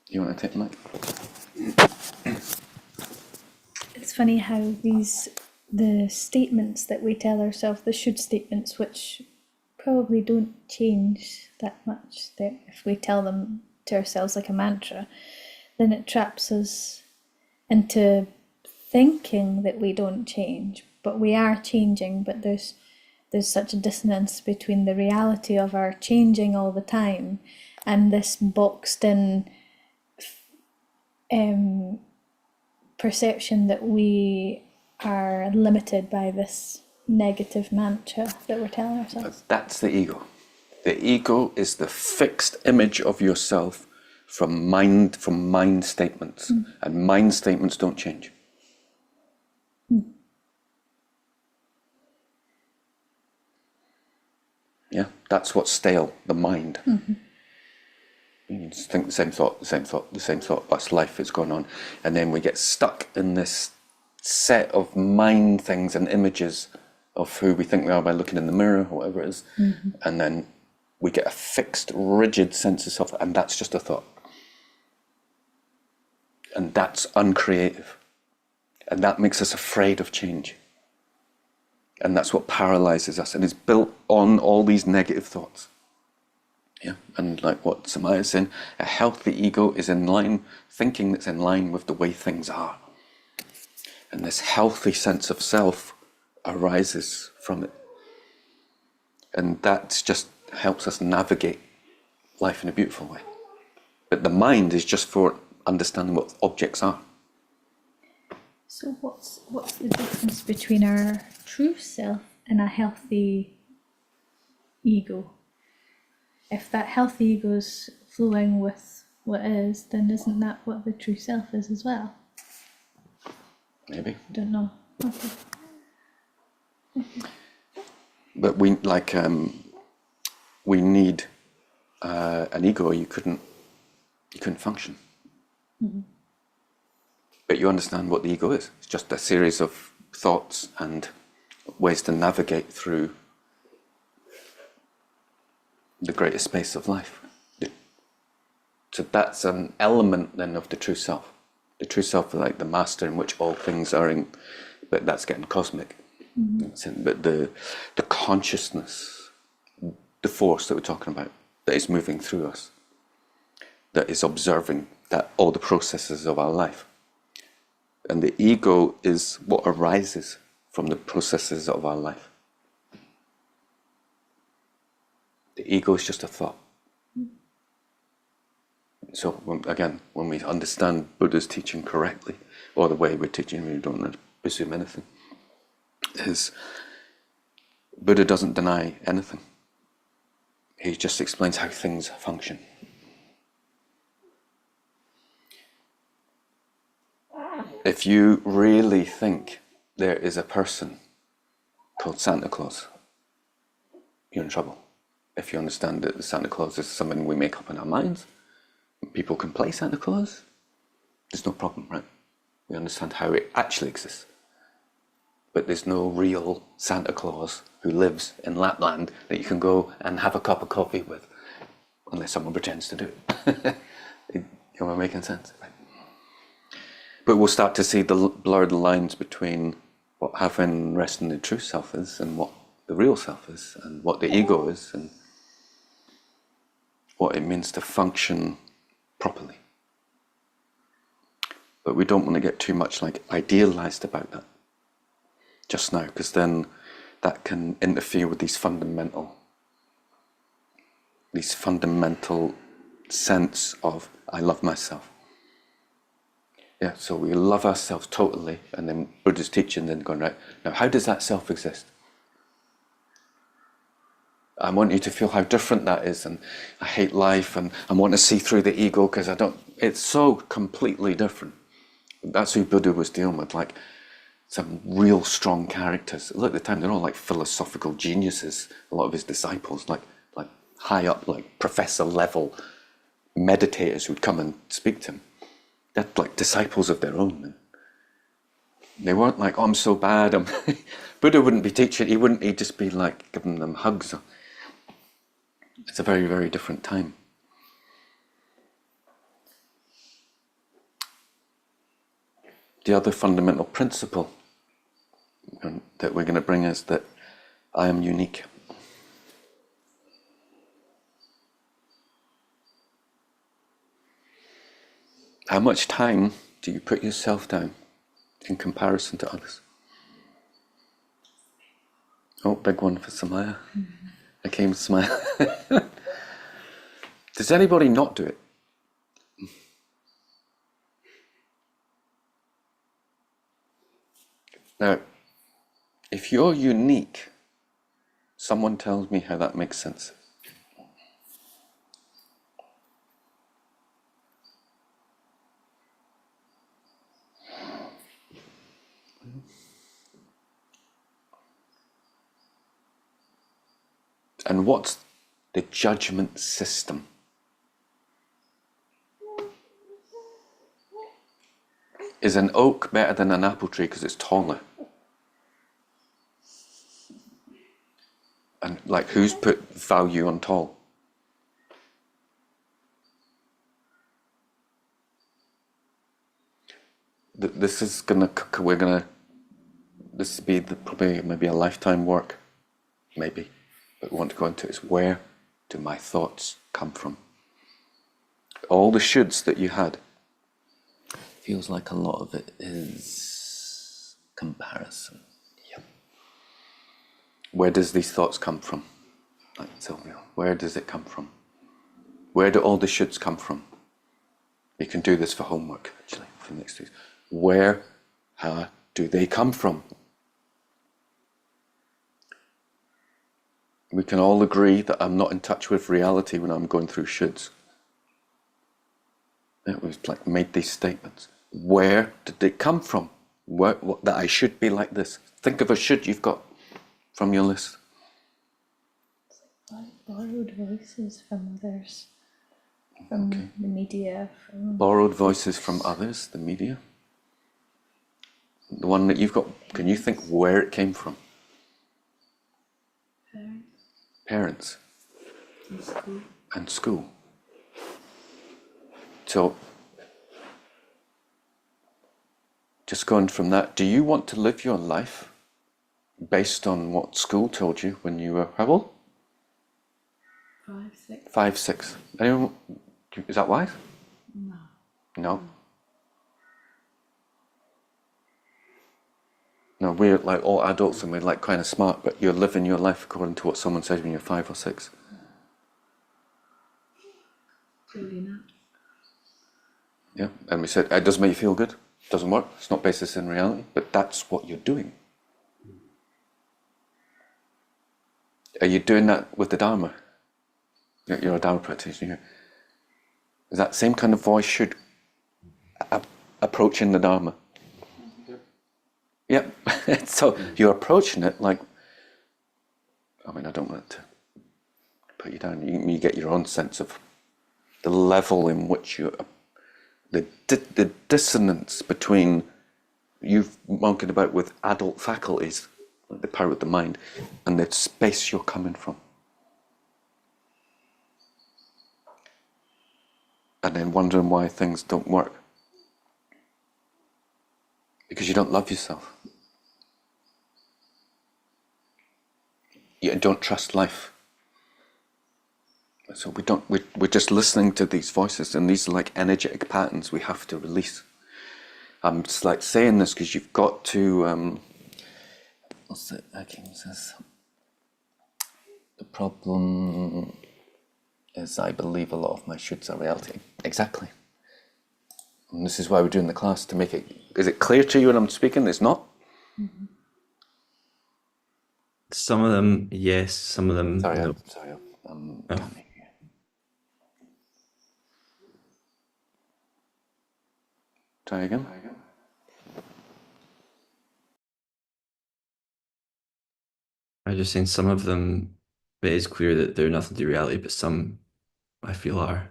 You want to take the mic? it's funny how the statements that we tell ourselves, the should statements, which probably don't change that much, that if we tell them to ourselves like a mantra, then it traps us into thinking that we don't change, but we are changing. But there's such a dissonance between the reality of our changing all the time and this boxed in perception that we are limited by this negative mantra that we're telling ourselves. That's the ego. The ego is the fixed image of yourself from mind statements, and mind statements don't change. Yeah, that's what's stale, the mind. You just think the same thought, that's life, it's going on. And then we get stuck in this set of mind things and images of who we think we are by looking in the mirror, or whatever it is. And then we get a fixed, rigid sense of self, and that's just a thought. And that's uncreative. And that makes us afraid of change. And that's what paralyzes us, and it's built on all these negative thoughts. Yeah, and like what Samaya's saying, a healthy ego is in line, thinking that's in line with the way things are. And this healthy sense of self arises from it. And that just helps us navigate life in a beautiful way. But the mind is just for understanding what objects are. So what's the difference between our true self and a healthy ego? If that healthy ego is flowing with what is, then isn't that what the true self is as well? Maybe. Don't know. Okay. But we need an ego, or you couldn't function. But you understand what the ego is. It's just a series of thoughts and ways to navigate through the greatest space of life. So that's an element then of the true self. The true self is like the master in which all things are in, but that's getting cosmic. But the consciousness, the force that we're talking about, that is moving through us, that is observing that all the processes of our life. And the ego is what arises from the processes of our life. The ego is just a thought. So when we understand Buddha's teaching correctly, or the way we're teaching, we don't presume anything, is Buddha doesn't deny anything. He just explains how things function. If you really think there is a person called Santa Claus, you're in trouble. If you understand that Santa Claus is something we make up in our minds, people can play Santa Claus, there's no problem, right? We understand how it actually exists. But there's no real Santa Claus who lives in Lapland that you can go and have a cup of coffee with, unless someone pretends to do it. Am I making sense? Right. But we'll start to see the blurred lines between what having rest in the true self is and what the real self is, and what the ego is, and what it means to function properly. But we don't want to get too much like idealized about that just now, because then that can interfere with these fundamental sense of I love myself. Yeah, so we love ourselves totally, and then Buddha's teaching then going, right, now how does that self exist? I want you to feel how different that is, and I hate life, and I want to see through the ego because it's so completely different. That's who Buddha was dealing with, like some real strong characters. Look, at the time, they're all like philosophical geniuses, a lot of his disciples, like high up, like professor level meditators who'd come and speak to him. They're like disciples of their own. They weren't like, oh, I'm so bad. Buddha wouldn't be teaching. He'd just be like giving them hugs. It's a very, very different time. The other fundamental principle that we're going to bring is that I am unique. How much time do you put yourself down in comparison to others? Oh, big one for Samaya. I came to smile. Does anybody not do it? Now, if you're unique, someone tells me how that makes sense. And what's the judgment system? Is an oak better than an apple tree because it's taller? And like, who's put value on tall? This is this will be probably maybe a lifetime work, maybe, but we want to go into is, where do my thoughts come from? All the shoulds that you had, feels like a lot of it is comparison. Yep. Where does these thoughts come from? Like, so, where does it come from? Where do all the shoulds come from? You can do this for homework, actually, for the next week. Where do they come from? We can all agree that I'm not in touch with reality when I'm going through shoulds. It was like made these statements. Where did they come from? That I should be like this. Think of a should you've got from your list. Borrowed voices from others, from the media. Borrowed voices from others, the media. The one that you've got, can you think where it came from? Parents. And school. So, just going from that, do you want to live your life based on what school told you when you were how old? 5, 6. 5, 6. Anyone? Is that wise? No. No. No, we're like all adults and we're like kind of smart, but you're living your life according to what someone says when you're 5 or 6. Clearly not. Yeah, and we said it doesn't make you feel good. It doesn't work. It's not based in reality, but that's what you're doing. Are you doing that with the Dharma? You're a Dharma practitioner. Is that same kind of voice should approaching the Dharma? Yep. So you're approaching it like, I mean, I don't want to put you down. You get your own sense of the level in which you, the dissonance between you monkeying about with adult faculties, like the power of the mind, and the space you're coming from. And then wondering why things don't work. Because you don't love yourself. You don't trust life. So we're just listening to these voices, and these are like energetic patterns we have to release. I'm just like saying this because you've got to, what's it, Hakim says, the problem is I believe a lot of my shoulds are reality. Exactly. And this is why we're doing the class, to make it, is it clear to you when I'm speaking? It's not? Mm-hmm. Some of them, yes. Some of them, Sorry, no. can't hear you. Try again. I'm just saying some of them, it is clear that they're nothing to do with reality, but some I feel are.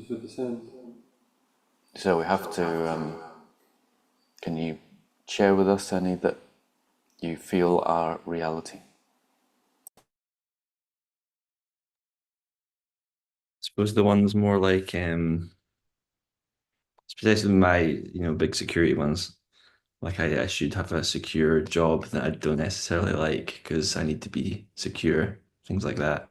For the sound. So we have to. Can you share with us any that you feel are reality? I suppose the ones more like especially my big security ones. Like I should have a secure job that I don't necessarily like because I need to be secure, things like that.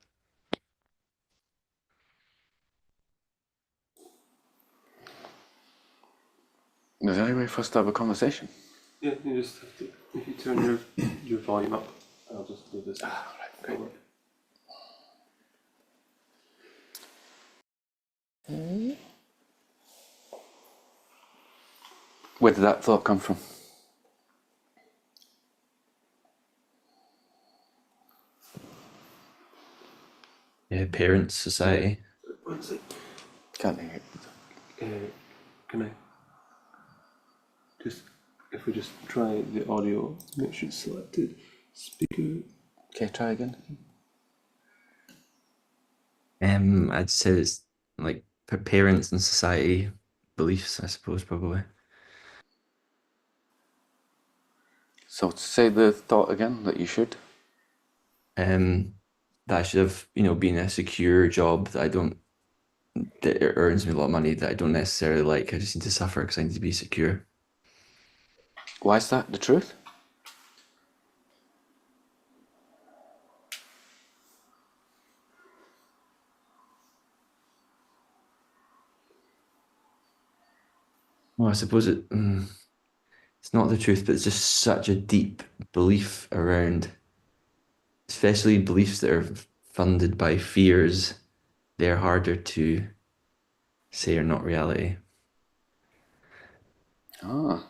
Is there any way for us to have a conversation? Yeah, you just have to, if you turn your volume up, I'll just do this. Ah, right, great. Where did that thought come from? Yeah, parents, society. One sec. Can't hear it. Can I just, if we just try the audio, make sure it's selected, speaker. Okay, try again. I'd say it's like parents and society beliefs, I suppose, probably. So say the thought again that you should. That I should have, been a secure job that I don't, that earns me a lot of money that I don't necessarily like. I just need to suffer because I need to be secure. Why is that the truth? Well, I suppose it's not the truth, but it's just such a deep belief around, especially beliefs that are funded by fears. They're harder to say are not reality. Ah,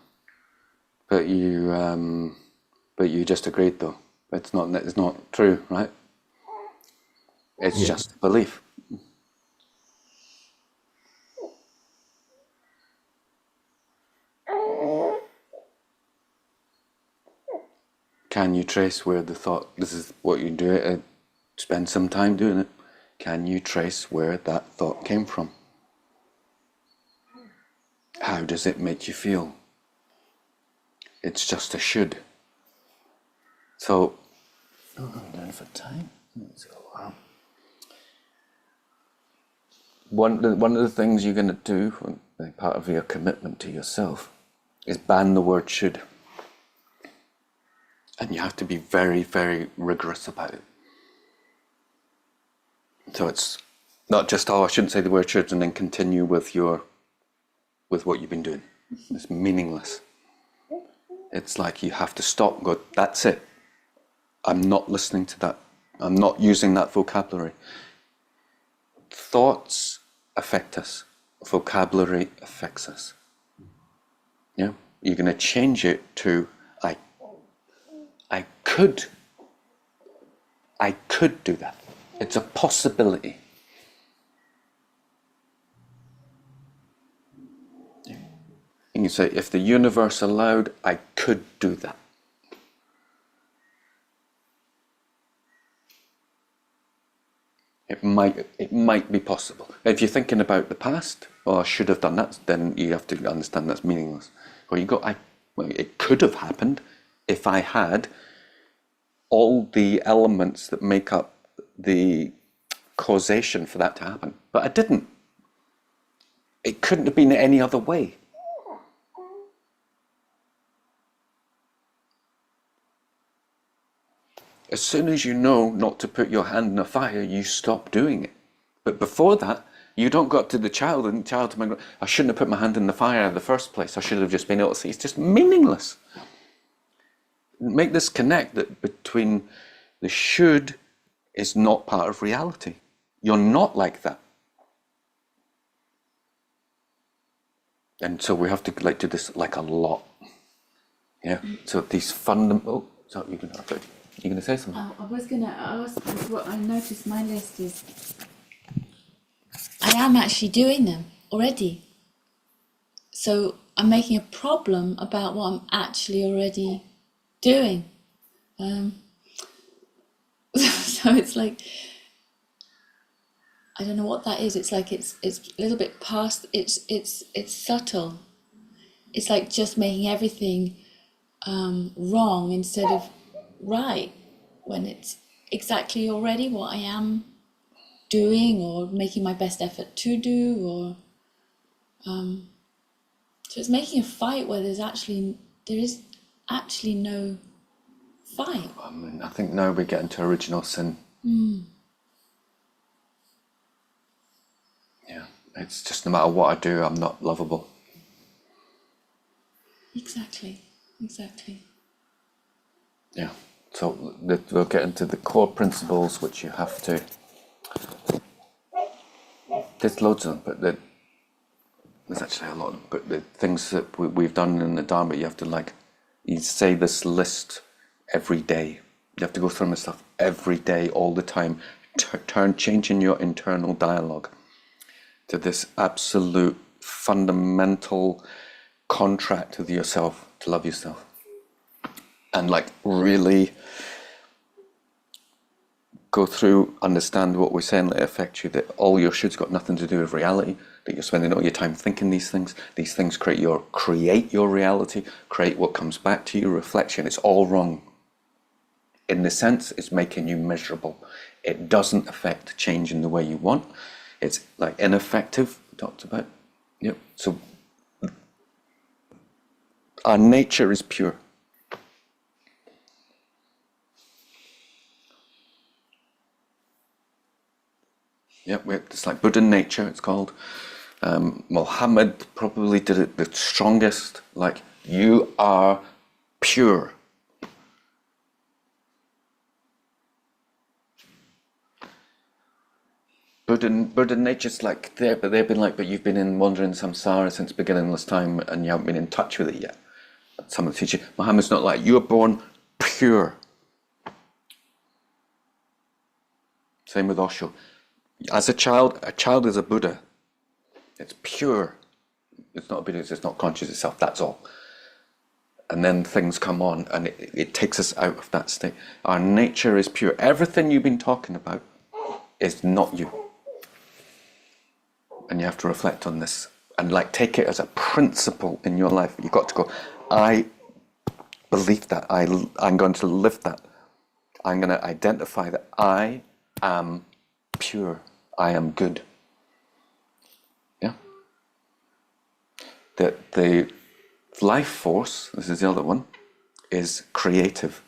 but you just agreed though. It's not true, right? It's Yeah. just belief. Can you trace where the thought? This is what you do. Spend some time doing it. Can you trace where that thought came from? How does it make you feel? It's just a should. So, I'm doing for time. So, one of the things you're going to do, like part of your commitment to yourself, is ban the word should. And you have to be very, very rigorous about it. So it's not just, I shouldn't say the word should and then continue with what you've been doing. It's meaningless. It's like you have to stop and go, that's it. I'm not listening to that. I'm not using that vocabulary. Thoughts affect us. Vocabulary affects us. Yeah? You're going to change it to, I could do that. It's a possibility. And you say, if the universe allowed, I could do that. It might be possible. If you're thinking about the past, I should have done that, then you have to understand that's meaningless. Or you go, it could have happened if I had all the elements that make up the causation for that to happen. But I didn't. It couldn't have been any other way. As soon as you know not to put your hand in the fire, you stop doing it. But before that, you don't go up to the child and the child might go, I shouldn't have put my hand in the fire in the first place. I should have just been able to see. It's just meaningless. Make this connect that between the should is not part of reality. You're not like that. And so we have to do this like a lot. Yeah. So these fundamental. So you're gonna say something. I was going to ask what I noticed my list is I am actually doing them already. So I'm making a problem about what I'm actually already doing. So it's like I don't know what that is. It's like it's a little bit past. It's subtle. It's like just making everything wrong instead of right, when it's exactly already what I am doing or making my best effort to do, or so it's making a fight where there is actually no fight. I mean, I think now we get into original sin. Yeah, it's just no matter what I do, I'm not lovable. Exactly. Yeah, so we'll get into the core principles which you have to. There's loads of them, but there's actually a lot of them. But the things that we've done in the Dharma, you have to you say this list every day. You have to go through this stuff every day, all the time. Changing your internal dialogue to this absolute fundamental contract with yourself to love yourself. And really go through, understand what we're saying, let it affect you, that all your shit's got nothing to do with reality, that you're spending all your time thinking these things create your reality, create what comes back to you, reflection. It's all wrong. In the sense, it's making you miserable. It doesn't affect change in the way you want. It's ineffective, we talked about. Yep. So our nature is pure. Yep, it's like Buddha nature, it's called. Muhammad probably did it the strongest. You are pure. Buddha nature's there, but they've been but you've been in wandering samsara since beginningless time and you haven't been in touch with it yet. Some of the teaching. Muhammad's not you are born pure. Same with Osho. As a child is a Buddha. It's pure. It's not a Buddha, it's not conscious itself, that's all. And then things come on and it takes us out of that state. Our nature is pure. Everything you've been talking about is not you. And you have to reflect on this and take it as a principle in your life. You've got to go, I believe that. I'm going to live that. I'm going to identify that I am pure. I am good. Yeah. That the life force, this is the other one, is creative.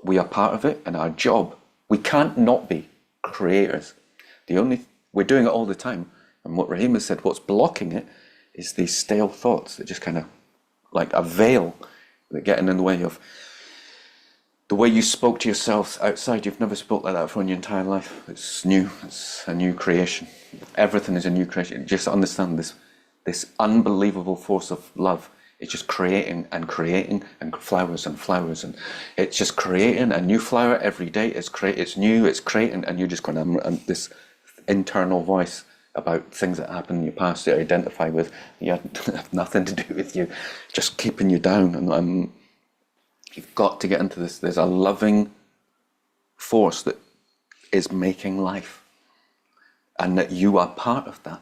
We are part of it, and our job, we can't not be creators. We're doing it all the time. And what Rahima said, what's blocking it is these stale thoughts that just kind of a veil that getting in the way of the way you spoke to yourself outside. You've never spoke like that before in your entire life. It's new. It's a new creation. Everything is a new creation. Just understand this unbelievable force of love. It's just creating and flowers, and it's just creating a new flower every day. It's new. It's creating, and you're just going to this internal voice about things that happened in your past that you identify with. You have nothing to do with you, just keeping you down. And you've got to get into this. There's a loving force that is making life, and that you are part of that.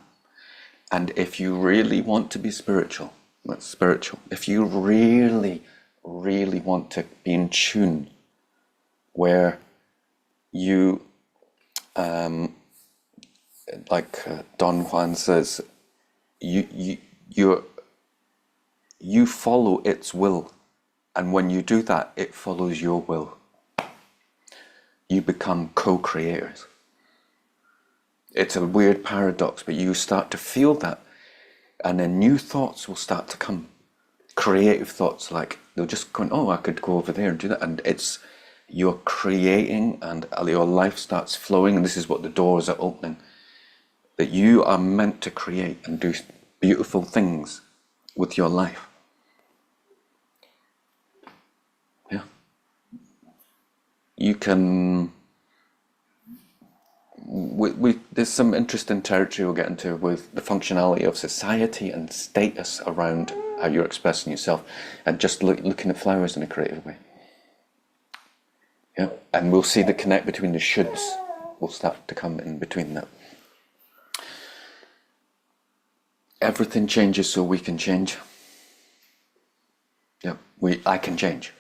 And if you really want to be spiritual, that's spiritual. If you really, really want to be in tune, where you, Don Juan says, you follow its will. And when you do that, it follows your will. You become co-creators. It's a weird paradox, but you start to feel that. And then new thoughts will start to come. Creative thoughts, they'll just go, oh, I could go over there and do that. And you're creating, and your life starts flowing. And this is what the doors are opening. That you are meant to create and do beautiful things with your life. You can. There's some interesting territory we'll get into with the functionality of society and status around how you're expressing yourself, and just looking at flowers in a creative way. Yeah, and we'll see the connect between the shoulds will start to come in between that. everything changes so we can change. Yeah, I can change.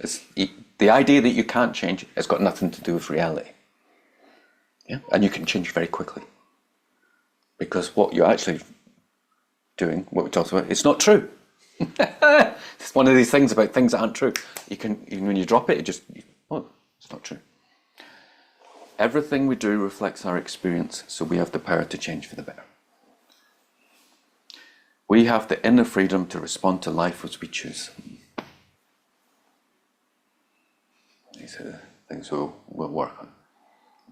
The idea that you can't change has got nothing to do with reality. Yeah, and you can change very quickly. Because what you're actually doing, what we talked about, it's not true. It's one of these things about things that aren't true. You can, even when you drop it, it's not true. Everything we do reflects our experience, so we have the power to change for the better. We have the inner freedom to respond to life as we choose. These are the things we'll work on.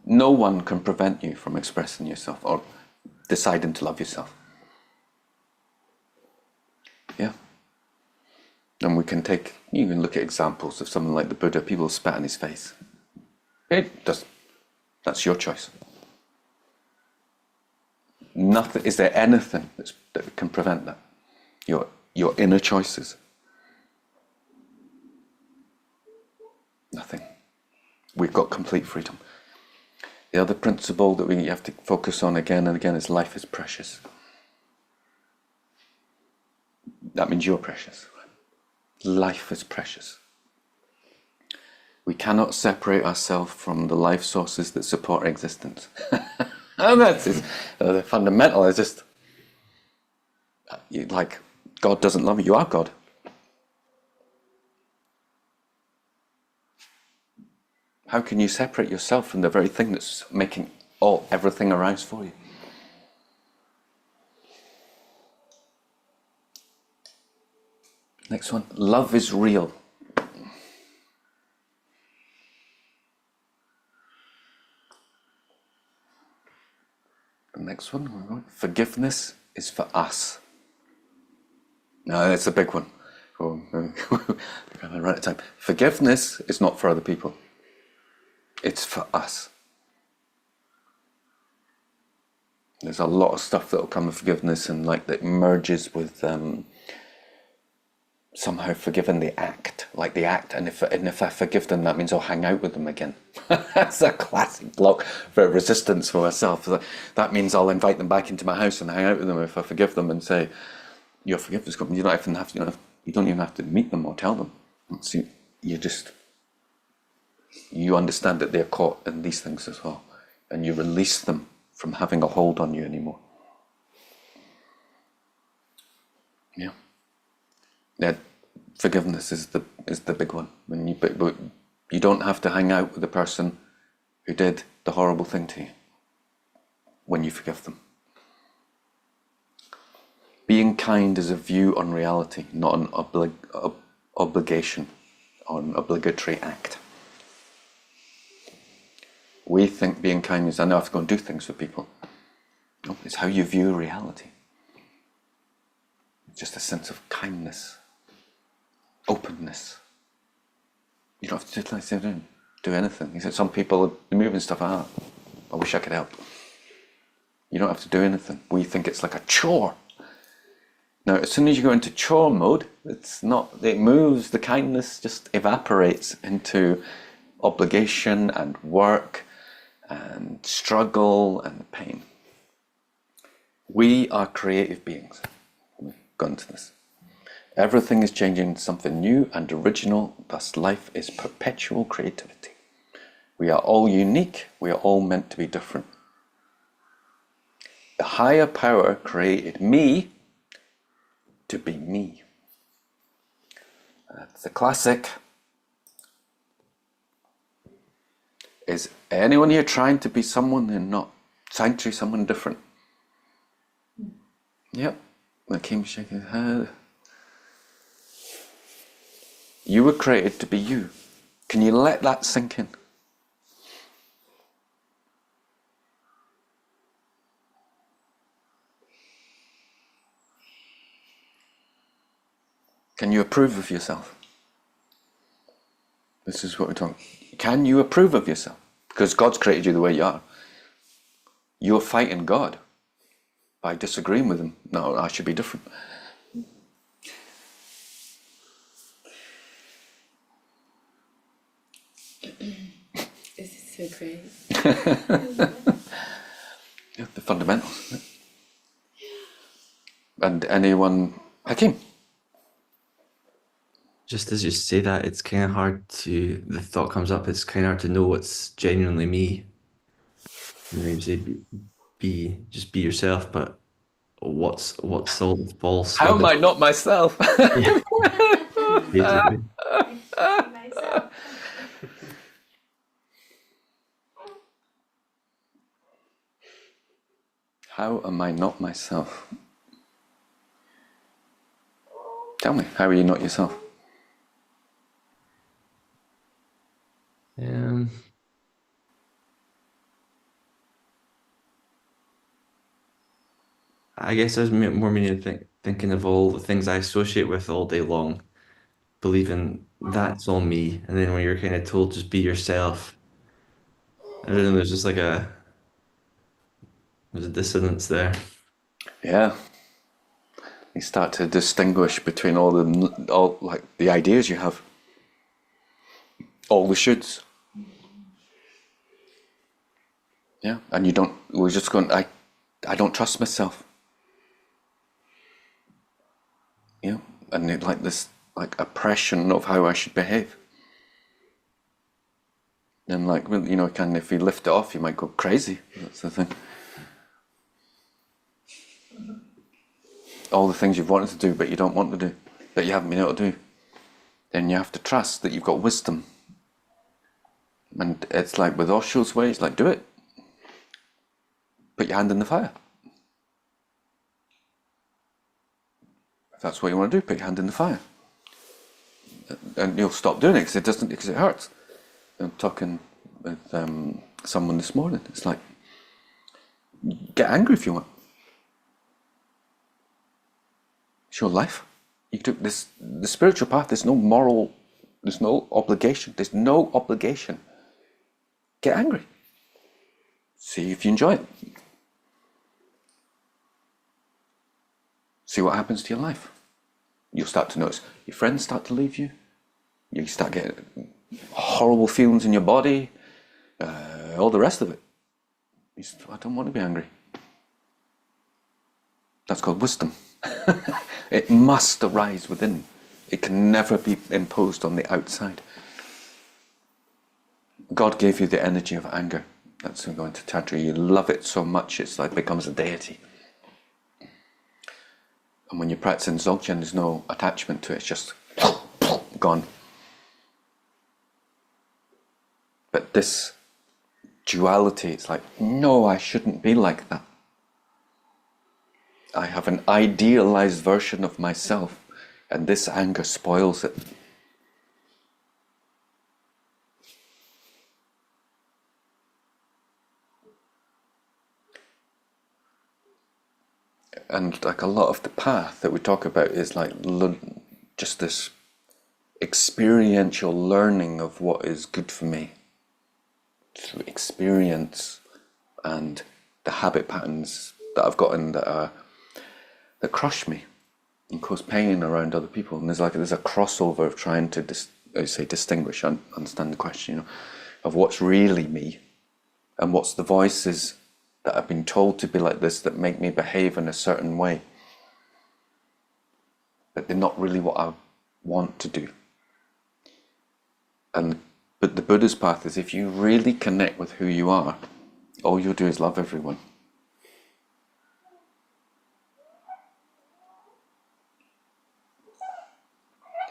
No one can prevent you from expressing yourself or deciding to love yourself. Yeah. And you can look at examples of someone like the Buddha. People spat in his face. That's your choice. Nothing. Is there anything that can prevent that? Your inner choices. Nothing. We've got complete freedom. The other principle that we have to focus on again and again is life is precious. That means you're precious. Life is precious. We cannot separate ourselves from the life sources that support existence. And that's the fundamental. It's just like God doesn't love you. You are God. How can you separate yourself from the very thing that's making everything arise for you? Next one. Love is real. The next one. Forgiveness is for us. No, that's a big one. I'm running out of time. Forgiveness is not for other people. It's for us. There's a lot of stuff that will come with forgiveness and that merges with somehow forgiving the act, and if I forgive them, that means I'll hang out with them again. That's a classic block for resistance for myself. That means I'll invite them back into my house and hang out with them if I forgive them and say, your forgiveness comes. You don't even have to, you don't even have to meet them or tell them. So you understand that they're caught in these things as well, and you release them from having a hold on you anymore. Yeah. Yeah. Forgiveness is the big one. But you don't have to hang out with the person who did the horrible thing to you when you forgive them. Being kind is a view on reality, not an obligation or an obligatory act. We think being kind means I know I have to go and do things for people. No, it's how you view reality. It's just a sense of kindness, openness. You don't have to do anything. He said some people are moving stuff out. I wish I could help. You don't have to do anything. We think it's like a chore. Now, as soon as you go into chore mode, it moves, the kindness just evaporates into obligation and work and struggle and pain. We are creative beings. We've gone to this. Everything is changing into something new and original, thus life is perpetual creativity. We are all unique, we are all meant to be different. The higher power created me to be me. That's the classic. Is anyone here trying to be someone they're not? Trying to be someone different? Yep. The king shaking his head. You were created to be you. Can you let that sink in? Can you approve of yourself? This is what we're talking. Can you approve of yourself? Because God's created you the way you are. You're fighting God by disagreeing with him. No, I should be different. This is so great. Yeah, the fundamentals. And anyone, Hakeem? Just as you say that, it's kind of hard to, the thought comes up, it's kind of hard to know what's genuinely me. You know, you say just be yourself, but what's all the false? How am I not myself? Yeah, basically. How am I not myself? Tell me, how are you not yourself? Um, I guess there's more meaning thinking of all the things I associate with all day long, believing that's all me, and then when you're kind of told just be yourself, I don't know, there's a dissonance there. Yeah. You start to distinguish between all like the ideas you have, all the shoulds. Yeah, and you don't. We're just going. I don't trust myself. Yeah, and like this, like oppression of how I should behave. And like, well, you know, kind of if you lift it off, you might go crazy. That's the thing. All the things you've wanted to do, but you don't want to do, that you haven't been able to do. Then you have to trust that you've got wisdom. And it's like with Osho's ways, like do it. Put your hand in the fire. If that's what you want to do, put your hand in the fire. And you'll stop doing it because it hurts. I'm talking with someone this morning. It's like, get angry if you want. It's your life. You took this. The spiritual path. There's no moral. There's no obligation. There's no obligation. Get angry. See if you enjoy it. See what happens to your life. You'll start to notice your friends start to leave you. You start getting horrible feelings in your body. All the rest of it. I don't want to be angry. That's called wisdom. It must arise within. It can never be imposed on the outside. God gave you the energy of anger. That's going to Tantra. You love it so much, it's like becomes a deity. And when you're practicing Dzogchen, there's no attachment to it. It's just gone. But this duality, it's like, no, I shouldn't be like that. I have an idealized version of myself, and this anger spoils it. And like a lot of the path that we talk about is like just this experiential learning of what is good for me through experience and the habit patterns that I've gotten that crush me and cause pain around other people. And there's a crossover of trying to distinguish, understand the question, you know, of what's really me and what's the voices that I've been told to be like this that make me behave in a certain way, but they're not really what I want to do. But the Buddha's path is, if you really connect with who you are, all you'll do is love everyone.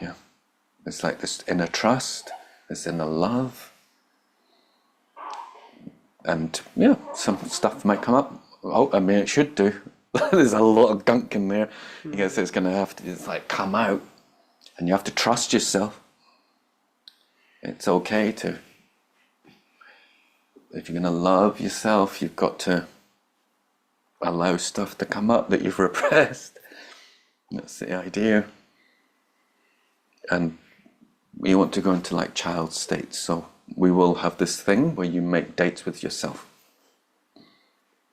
Yeah, it's like this inner trust, this inner love. And yeah, some stuff might come up. Oh, I mean, it should do. There's a lot of gunk in there. I guess it's going to have to come out, and you have to trust yourself. It's okay to, if you're going to love yourself, you've got to allow stuff to come up that you've repressed. That's the idea. And we want to go into like child states, so we will have this thing where you make dates with yourself.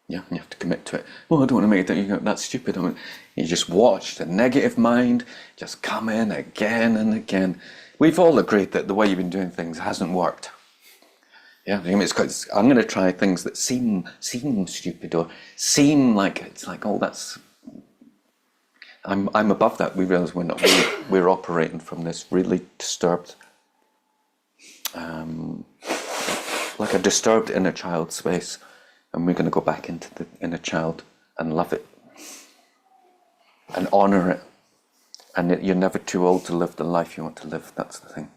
Yeah, and you have to commit to it. Well, I don't want to make a date. You go, that's stupid. You just watch the negative mind just come in again and again. We've all agreed that the way you've been doing things hasn't worked. Yeah, I'm going to try things that seem stupid or seem like it's like, oh, that's I'm above that. We realize we're not. We're operating from this really disturbed, like a disturbed inner child space, and we're going to go back into the inner child and love it and honor it. And you're never too old to live the life you want to live. That's the thing.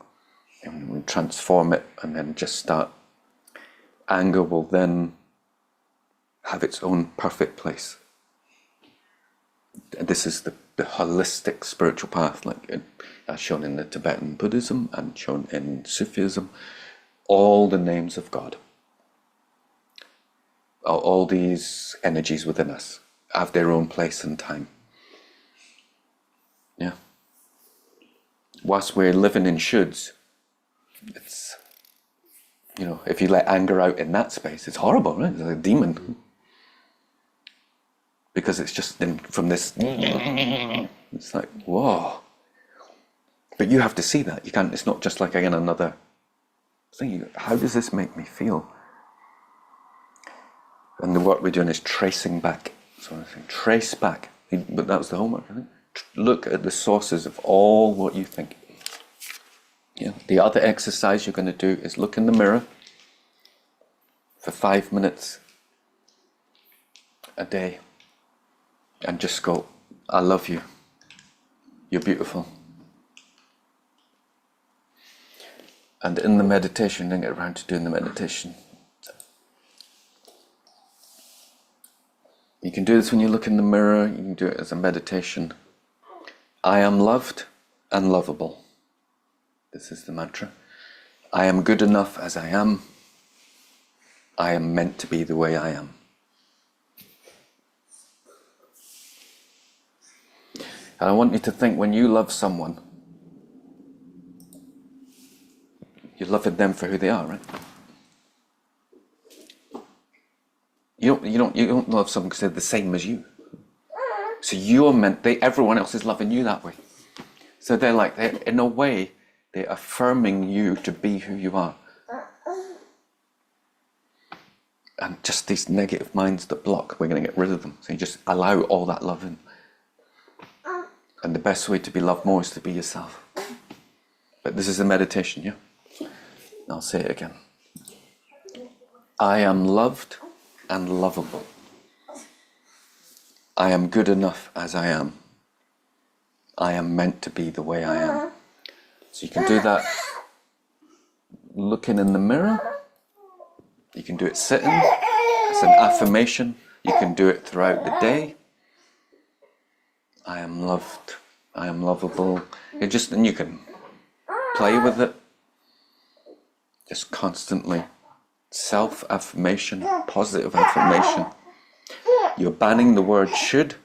And we transform it, and then just start. Anger will then have its own perfect place. This is the holistic spiritual path, like as shown in the Tibetan Buddhism and shown in Sufism. All the names of God, all these energies within us have their own place and time. Yeah. Whilst we're living in shoulds, it's, if you let anger out in that space, it's horrible, right? It's like a demon. Because it's just from this, it's like, whoa. But you have to see that. You can't, it's not just like, again, another thing. How does this make me feel? And the work we're doing is tracing back. So I think, trace back. But that was the homework, I think. Look at the sources of all what you think. Yeah. The other exercise you're going to do is look in the mirror for 5 minutes a day and just go, I love you. You're beautiful. And in the meditation, then get around to doing the meditation. You can do this when you look in the mirror. You can do it as a meditation. I am loved and lovable. This is the mantra. I am good enough as I am. I am meant to be the way I am. And I want you to think, when you love someone, you're loving them for who they are, right? You don't love someone because they're the same as you. So you're meant. Everyone else is loving you that way. So they're in a way, they're affirming you to be who you are. And just these negative minds that block, we're going to get rid of them. So you just allow all that love in. And the best way to be loved more is to be yourself. But this is a meditation, yeah? I'll say it again. I am loved and lovable. I am good enough as I am. I am meant to be the way I am. So you can do that looking in the mirror. You can do it sitting. It's an affirmation. You can do it throughout the day. I am loved. I am lovable. And you can play with it. Just constantly. Self-affirmation, positive affirmation. You're banning the word should.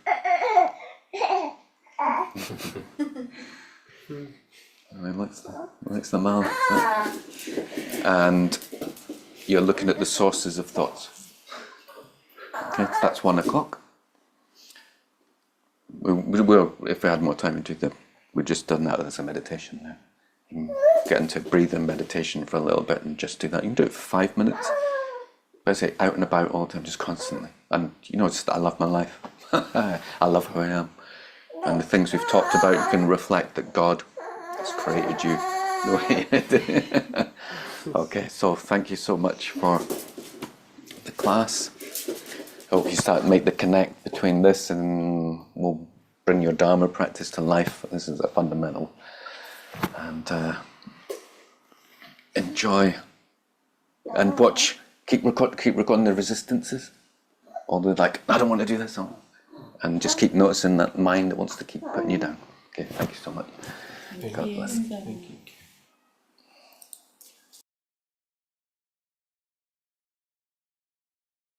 Likes the mouth. And you're looking at the sources of thoughts. Okay, that's 1 o'clock. We'll, if we had more time to do that, we've just done that as a meditation now. You can get into breathing meditation for a little bit and just do that. You can do it for 5 minutes. But I say out and about all the time, just constantly. And I love my life. I love who I am. And the things we've talked about can reflect that God has created you the way you do. Okay, so thank you so much for the class. I hope you start to make the connect between this and we'll bring your Dharma practice to life. This is a fundamental. And enjoy and watch. Keep recording the resistances. All the I don't want to do this. And just keep noticing that mind that wants to keep putting you down. Okay, thank you so much. God bless. Thank you.